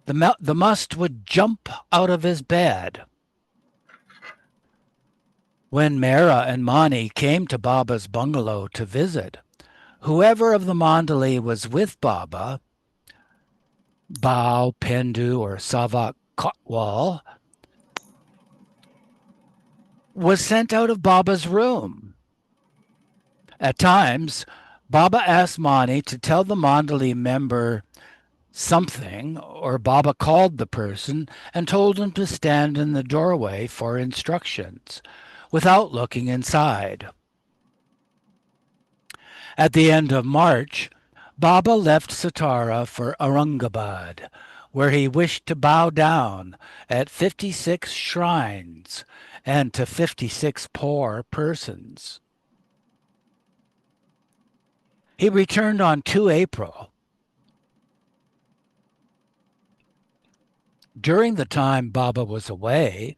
S1: the must would jump out of his bed. When Mehera and Mani came to Baba's bungalow to visit, whoever of the Mandali was with Baba, Bao, Pendu, or Savak Kotwal, was sent out of Baba's room. At times, Baba asked Mani to tell the Mandali member something, or Baba called the person and told him to stand in the doorway for instructions, without looking inside. At the end of March, Baba left Satara for Aurangabad, where he wished to bow down at 56 shrines and to 56 poor persons. He returned on 2 April. During the time Baba was away,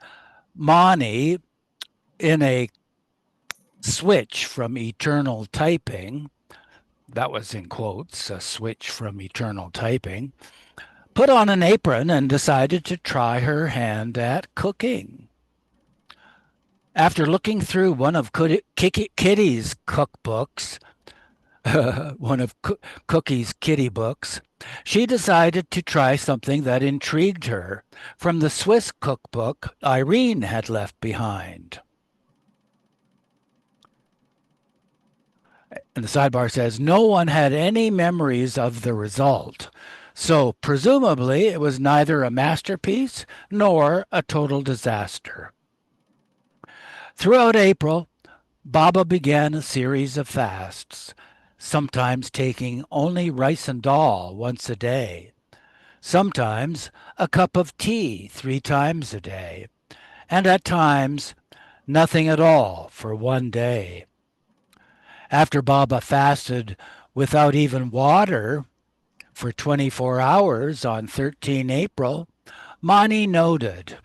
S1: Mani, in a switch from eternal typing, that was in quotes, a switch from eternal typing, put on an apron and decided to try her hand at cooking. After looking through one of Kitty's cookbooks, one of Cookie's kitty books, she decided to try something that intrigued her from the Swiss cookbook Irene had left behind. And the sidebar says, no one had any memories of the result. So presumably it was neither a masterpiece nor a total disaster. Throughout April, Baba began a series of fasts, sometimes taking only rice and dal once a day, sometimes a cup of tea 3 times a day, and at times nothing at all for one day. After Baba fasted without even water for 24 hours on 13 April, Mani noted,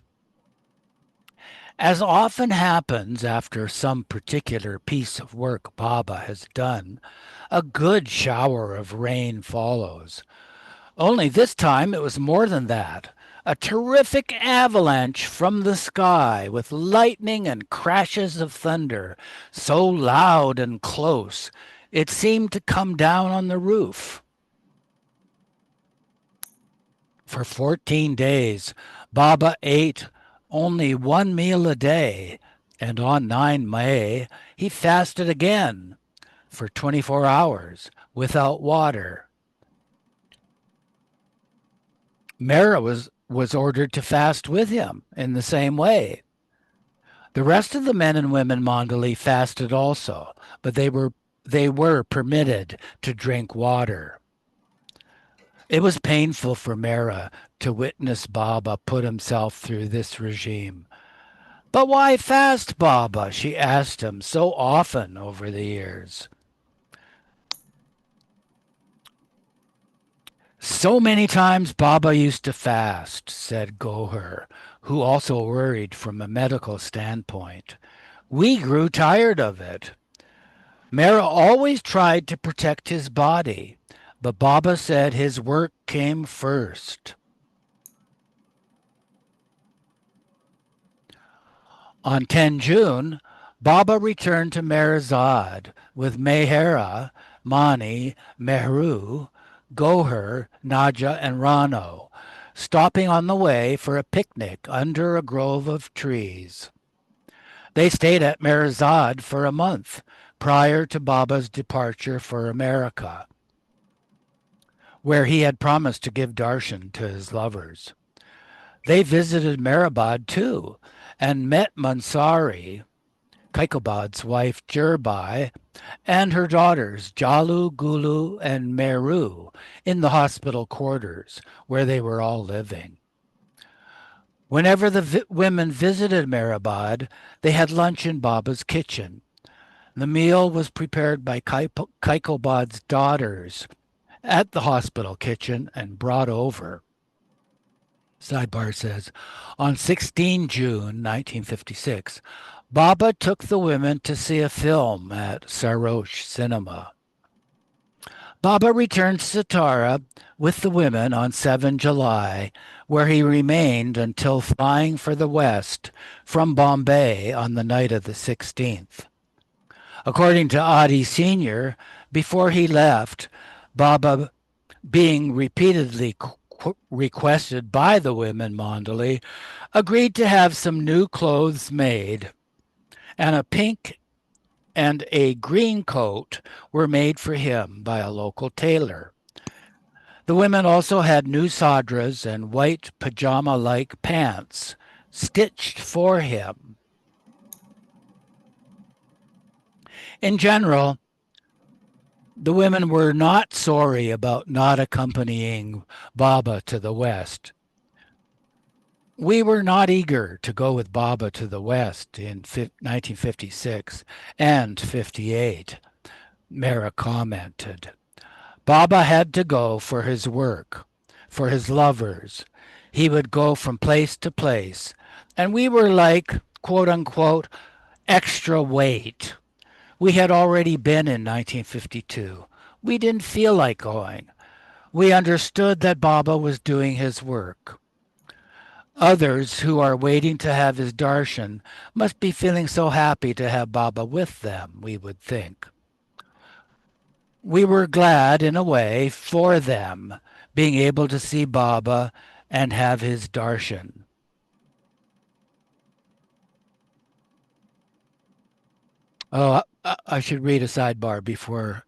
S1: as often happens after some particular piece of work Baba has done, a good shower of rain follows. Only this time it was more than that. A terrific avalanche from the sky with lightning and crashes of thunder, so loud and close it seemed to come down on the roof. For 14 days, Baba ate only one meal a day, and on 9 May he fasted again for 24 hours without water. Mehera was ordered to fast with him in the same way. The rest of the men and women Mandali fasted also, but they were permitted to drink water. It was painful for Mehera to witness Baba put himself through this regime. But why fast, Baba? She asked him so often over the years. So many times Baba used to fast, said Goher, who also worried from a medical standpoint. We grew tired of it. Mehera always tried to protect his body, but Baba said his work came first. On 10 June, Baba returned to Meherazad with Mehera, Mani, Mehru, Goher, Naja, and Rano, stopping on the way for a picnic under a grove of trees. They stayed at Meherazad for a month prior to Baba's departure for America, where he had promised to give darshan to his lovers. They visited Meherabad too and met Mansari, Kaikobad's wife Jerbai, and her daughters Jalu, Gulu, and Meru in the hospital quarters where they were all living. Whenever the women visited Meherabad, they had lunch in Baba's kitchen. The meal was prepared by Kaikobad's daughters at the hospital kitchen and brought over. Sidebar says, on 16 June 1956, Baba took the women to see a film at Sarosh Cinema. Baba returned to Satara with the women on 7 July, where he remained until flying for the West from Bombay on the night of the 16th. According to Adi Sr., before he left, Baba, being repeatedly requested by the women Mandali, agreed to have some new clothes made, and a pink and a green coat were made for him by a local tailor. The women also had new sadras and white pajama-like pants stitched for him. In general, the women were not sorry about not accompanying Baba to the West. We were not eager to go with Baba to the West in 1956 and 58, Mehera commented. Baba had to go for his work, for his lovers. He would go from place to place, and we were like, quote unquote, extra weight. We had already been in 1952. We didn't feel like going. We understood that Baba was doing his work. Others who are waiting to have his darshan must be feeling so happy to have Baba with them, we would think. We were glad, in a way, for them, being able to see Baba and have his darshan. Oh, I should read a sidebar before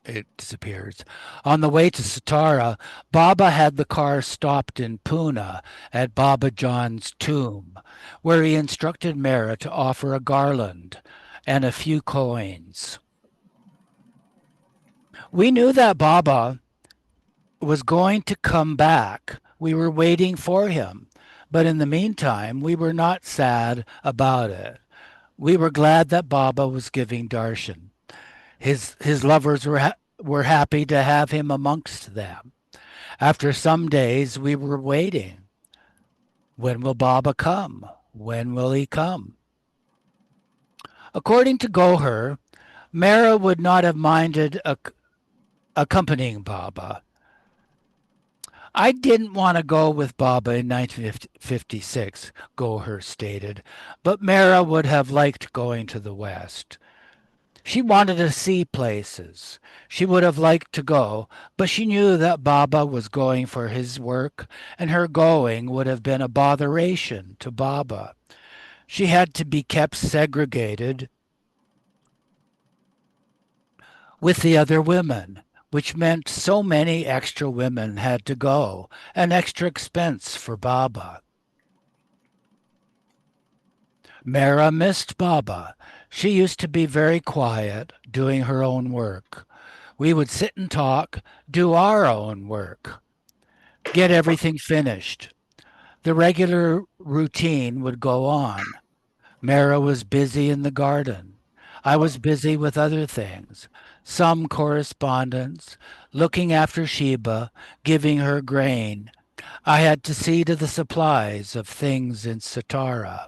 S1: it disappears. On the way to Satara, Baba had the car stopped in Pune at Baba John's tomb, where he instructed Mehera to offer a garland and a few coins. We knew that Baba was going to come back. We were waiting for him. But in the meantime, we were not sad about it. We were glad that Baba was giving darshan. His lovers were happy to have him amongst them. After some days, we were waiting. When will Baba come? When will he come? According to Goher, Mara would not have minded accompanying Baba. I didn't want to go with Baba in 1956, Goher stated, but Mara would have liked going to the West. She wanted to see places. She would have liked to go, but she knew that Baba was going for his work, and her going would have been a botheration to Baba. She had to be kept segregated with the other women, which meant so many extra women had to go, an extra expense for Baba. Mara missed Baba. She used to be very quiet, doing her own work. We would sit and talk, do our own work, get everything finished. The regular routine would go on. Mara was busy in the garden. I was busy with other things, some correspondence, looking after Sheba, giving her grain. I had to see to the supplies of things in Satara.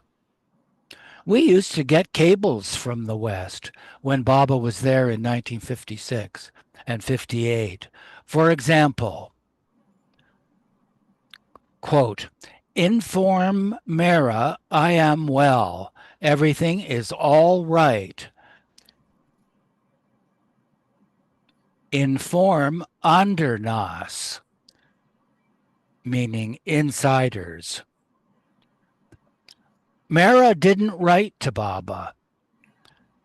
S1: We used to get cables from the West when Baba was there in 1956 and 58. For example, quote, inform Mara I am well. Everything is all right. Inform Andernas, meaning insiders. Mara didn't write to Baba.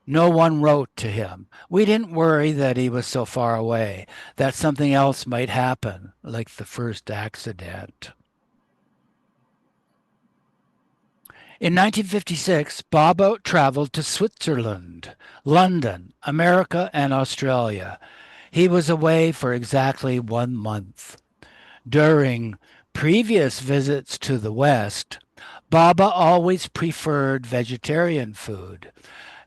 S1: No one wrote to him. We didn't worry that he was so far away, that something else might happen, like the first accident. In 1956, Baba traveled to Switzerland, London, America, and Australia. He was away for exactly 1 month. During previous visits to the West, Baba always preferred vegetarian food.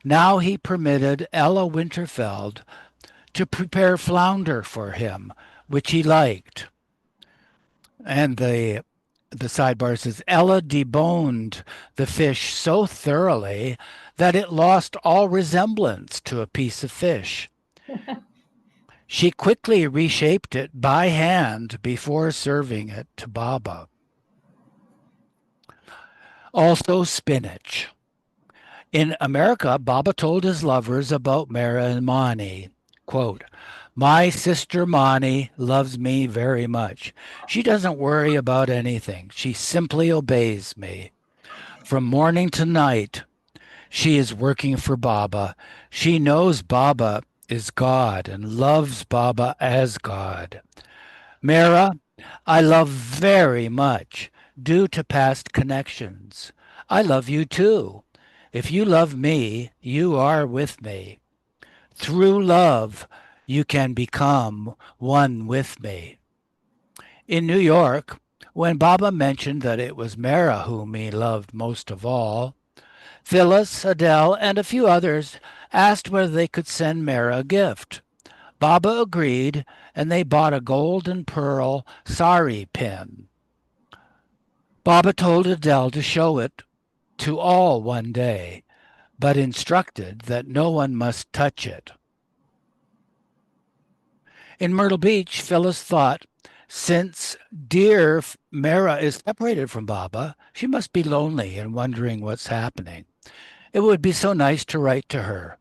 S1: Now he permitted Ella Winterfeld to prepare flounder for him, which he liked. And the sidebar says Ella deboned the fish so thoroughly that it lost all resemblance to a piece of fish. She quickly reshaped it by hand before serving it to Baba. Also, spinach. In America, Baba told his lovers about Mara and Mani. Quote, my sister Mani loves me very much. She doesn't worry about anything. She simply obeys me. From morning to night, she is working for Baba. She knows Baba is God and loves Baba as God. Mara, I love very much due to past connections. I love you too. If you love me, you are with me. Through love, you can become one with me. In New York, when Baba mentioned that it was Mara whom he loved most of all, Phyllis, Adele, and a few others asked whether they could send Mara a gift. Baba agreed, and they bought a gold and pearl sari pin. Baba told Adele to show it to all one day, but instructed that no one must touch it. In Myrtle Beach, Phyllis thought, since dear Mara is separated from Baba, she must be lonely and wondering what's happening. It would be so nice to write to her.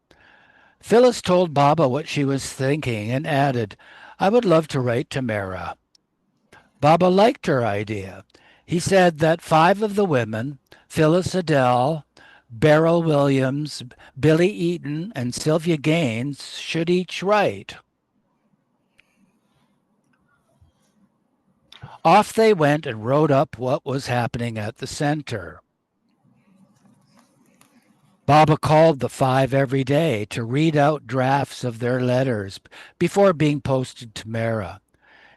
S1: Phyllis told Baba what she was thinking and added, I would love to write to Mara. Baba liked her idea. He said that 5 of the women, Phyllis Adele, Beryl Williams, Billy Eaton, and Sylvia Gaines, should each write. Off they went and wrote up what was happening at the center. Baba called the five every day to read out drafts of their letters before being posted to Mehera.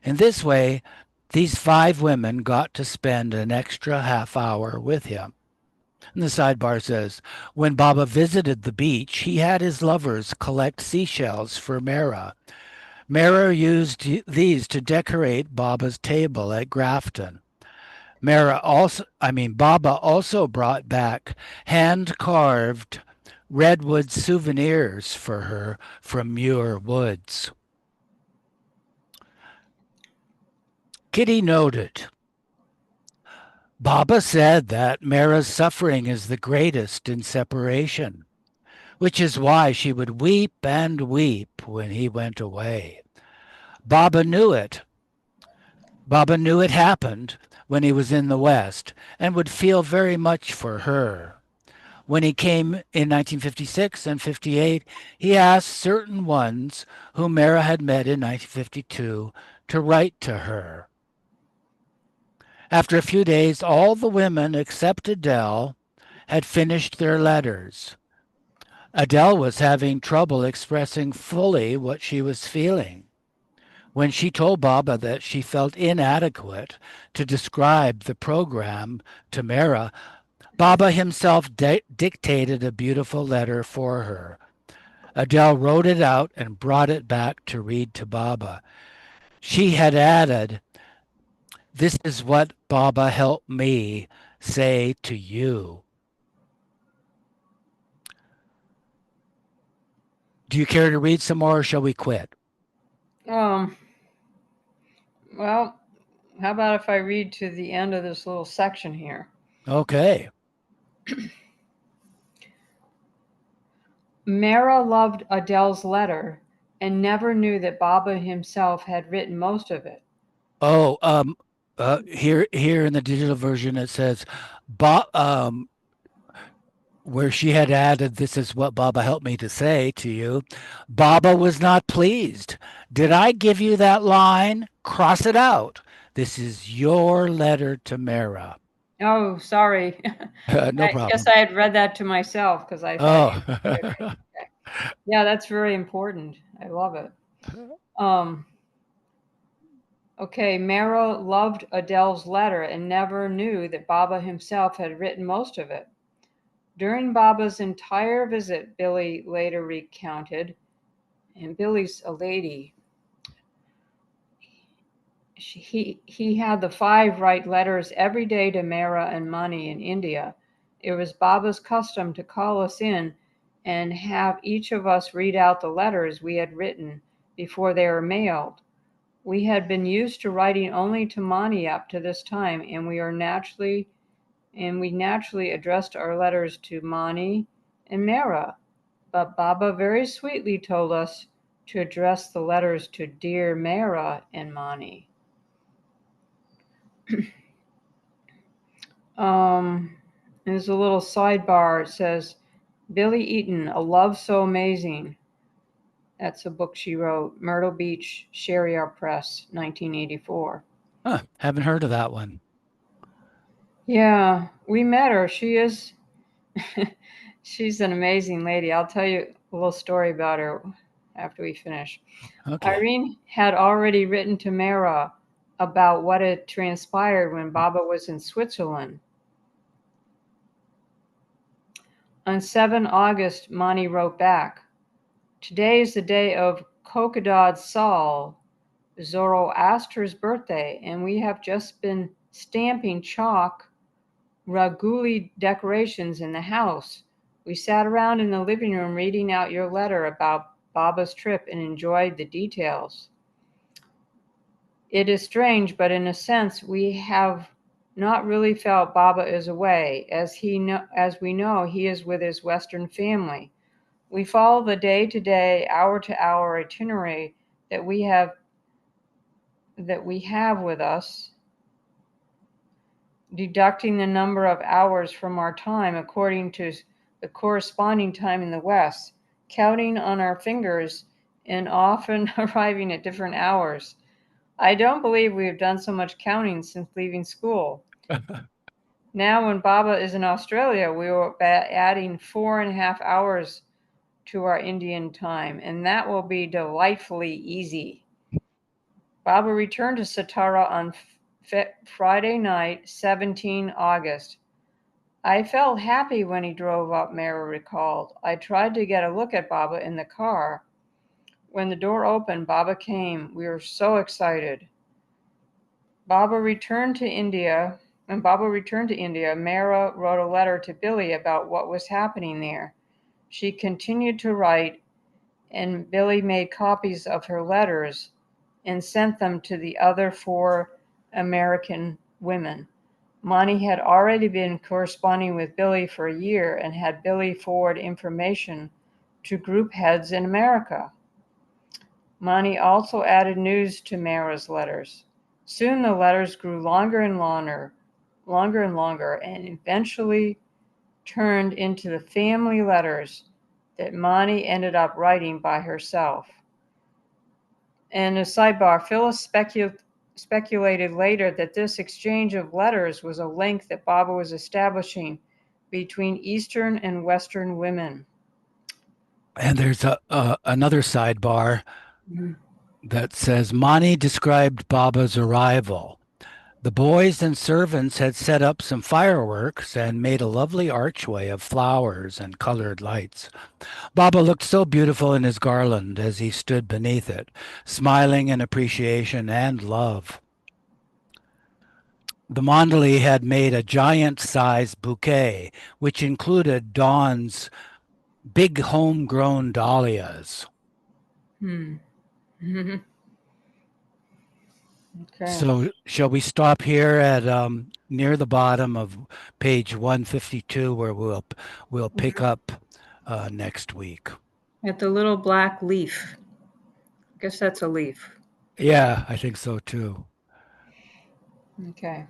S1: In this way, these five women got to spend an extra half hour with him. And the sidebar says, when Baba visited the beach, he had his lovers collect seashells for Mehera. Mehera used these to decorate Baba's table at Grafton. Baba also brought back hand-carved redwood souvenirs for her from Muir Woods. Kitty noted, Baba said that Mara's suffering is the greatest in separation, which is why she would weep and weep when he went away. Baba knew it. Baba knew it happened when he was in the West and would feel very much for her. When he came in 1956 and 58, he asked certain ones whom Mara had met in 1952 to write to her. After a few days, all the women except Adele had finished their letters. Adele was having trouble expressing fully what she was feeling. When she told Baba that she felt inadequate to describe the program to Mara, Baba himself dictated a beautiful letter for her. Adele wrote it out and brought it back to read to Baba. She had added, "This is what Baba helped me say to you." Do you care to read some more or shall we quit?
S2: Um, well, how about if I read to the end of this little section here?
S1: Okay.
S2: Mara loved Adele's letter and never knew that Baba himself had written most of it.
S1: Oh, here in the digital version it says, where she had added, "This is what Baba helped me to say to you." Baba was not pleased. "Did I give you that line? Cross it out. This is your letter to Mara."
S2: Oh, sorry.
S1: No
S2: I guess
S1: problem.
S2: I had read that to myself because I thought you
S1: Oh,
S2: did it. Okay. Yeah, that's very important. I love it. Um, okay, Mara loved Adele's letter and never knew that Baba himself had written most of it. During Baba's entire visit, Billy later recounted, and Billy's a lady, he had the five write letters every day to Mera and Mani in India. It was Baba's custom to call us in and have each of us read out the letters we had written before they were mailed. We had been used to writing only to Mani up to this time, and we naturally addressed our letters to Mani and Mera. But Baba very sweetly told us to address the letters to dear Mera and Mani. There's a little sidebar. It says, Billy Eaton, A Love So Amazing. That's a book she wrote, Myrtle Beach, Sheriar Press, 1984.
S1: huh, haven't heard of that one.
S2: Yeah, we met her. She's an amazing lady. I'll tell you a little story about her after we finish.
S1: Okay.
S2: Irene had already written to Mara about what had transpired when Baba was in Switzerland. On 7 August, Mani wrote back, Today is the day of Kokadad Sal, Zoroaster's birthday, and we have just been stamping chalk Raguli decorations in the house. We sat around in the living room reading out your letter about Baba's trip and enjoyed the details. It is strange, but in a sense, we have not really felt Baba is away. As we know, he is with his Western family. We follow the day-to-day, hour-to-hour itinerary that we have with us, deducting the number of hours from our time according to the corresponding time in the West, counting on our fingers and often arriving at different hours. I don't believe we have done so much counting since leaving school. Now, when Baba is in Australia, we will be adding 4.5 hours to our Indian time, and that will be delightfully easy. Baba returned to Satara on Friday night, 17 August. I felt happy when he drove up, Mehera recalled. I tried to get a look at Baba in the car. When the door opened, Baba came. We were so excited. Baba returned to India. When Baba returned to India, Mehera wrote a letter to Billy about what was happening there. She continued to write, and Billy made copies of her letters and sent them to the other 4 American women. Monty had already been corresponding with Billy for a year and had Billy forward information to group heads in America. Monty also added news to Mehera's letters. Soon the letters grew longer, and eventually turned into the family letters that Monty ended up writing by herself. And a sidebar, Phyllis speculated later that this exchange of letters was a link that Baba was establishing between Eastern and Western women.
S1: And there's another sidebar
S2: Mhm.
S1: that says Mani described Baba's arrival. The boys and servants had set up some fireworks and made a lovely archway of flowers and colored lights. Baba looked so beautiful in his garland as he stood beneath it, smiling in appreciation and love. The Mandali had made a giant-sized bouquet, which included Dawn's big homegrown dahlias.
S2: Hmm. Okay.
S1: So shall we stop here at near the bottom of page 152, where we'll pick up next week?
S2: At the little black leaf. I guess that's a leaf.
S1: Yeah, I think so too.
S2: Okay.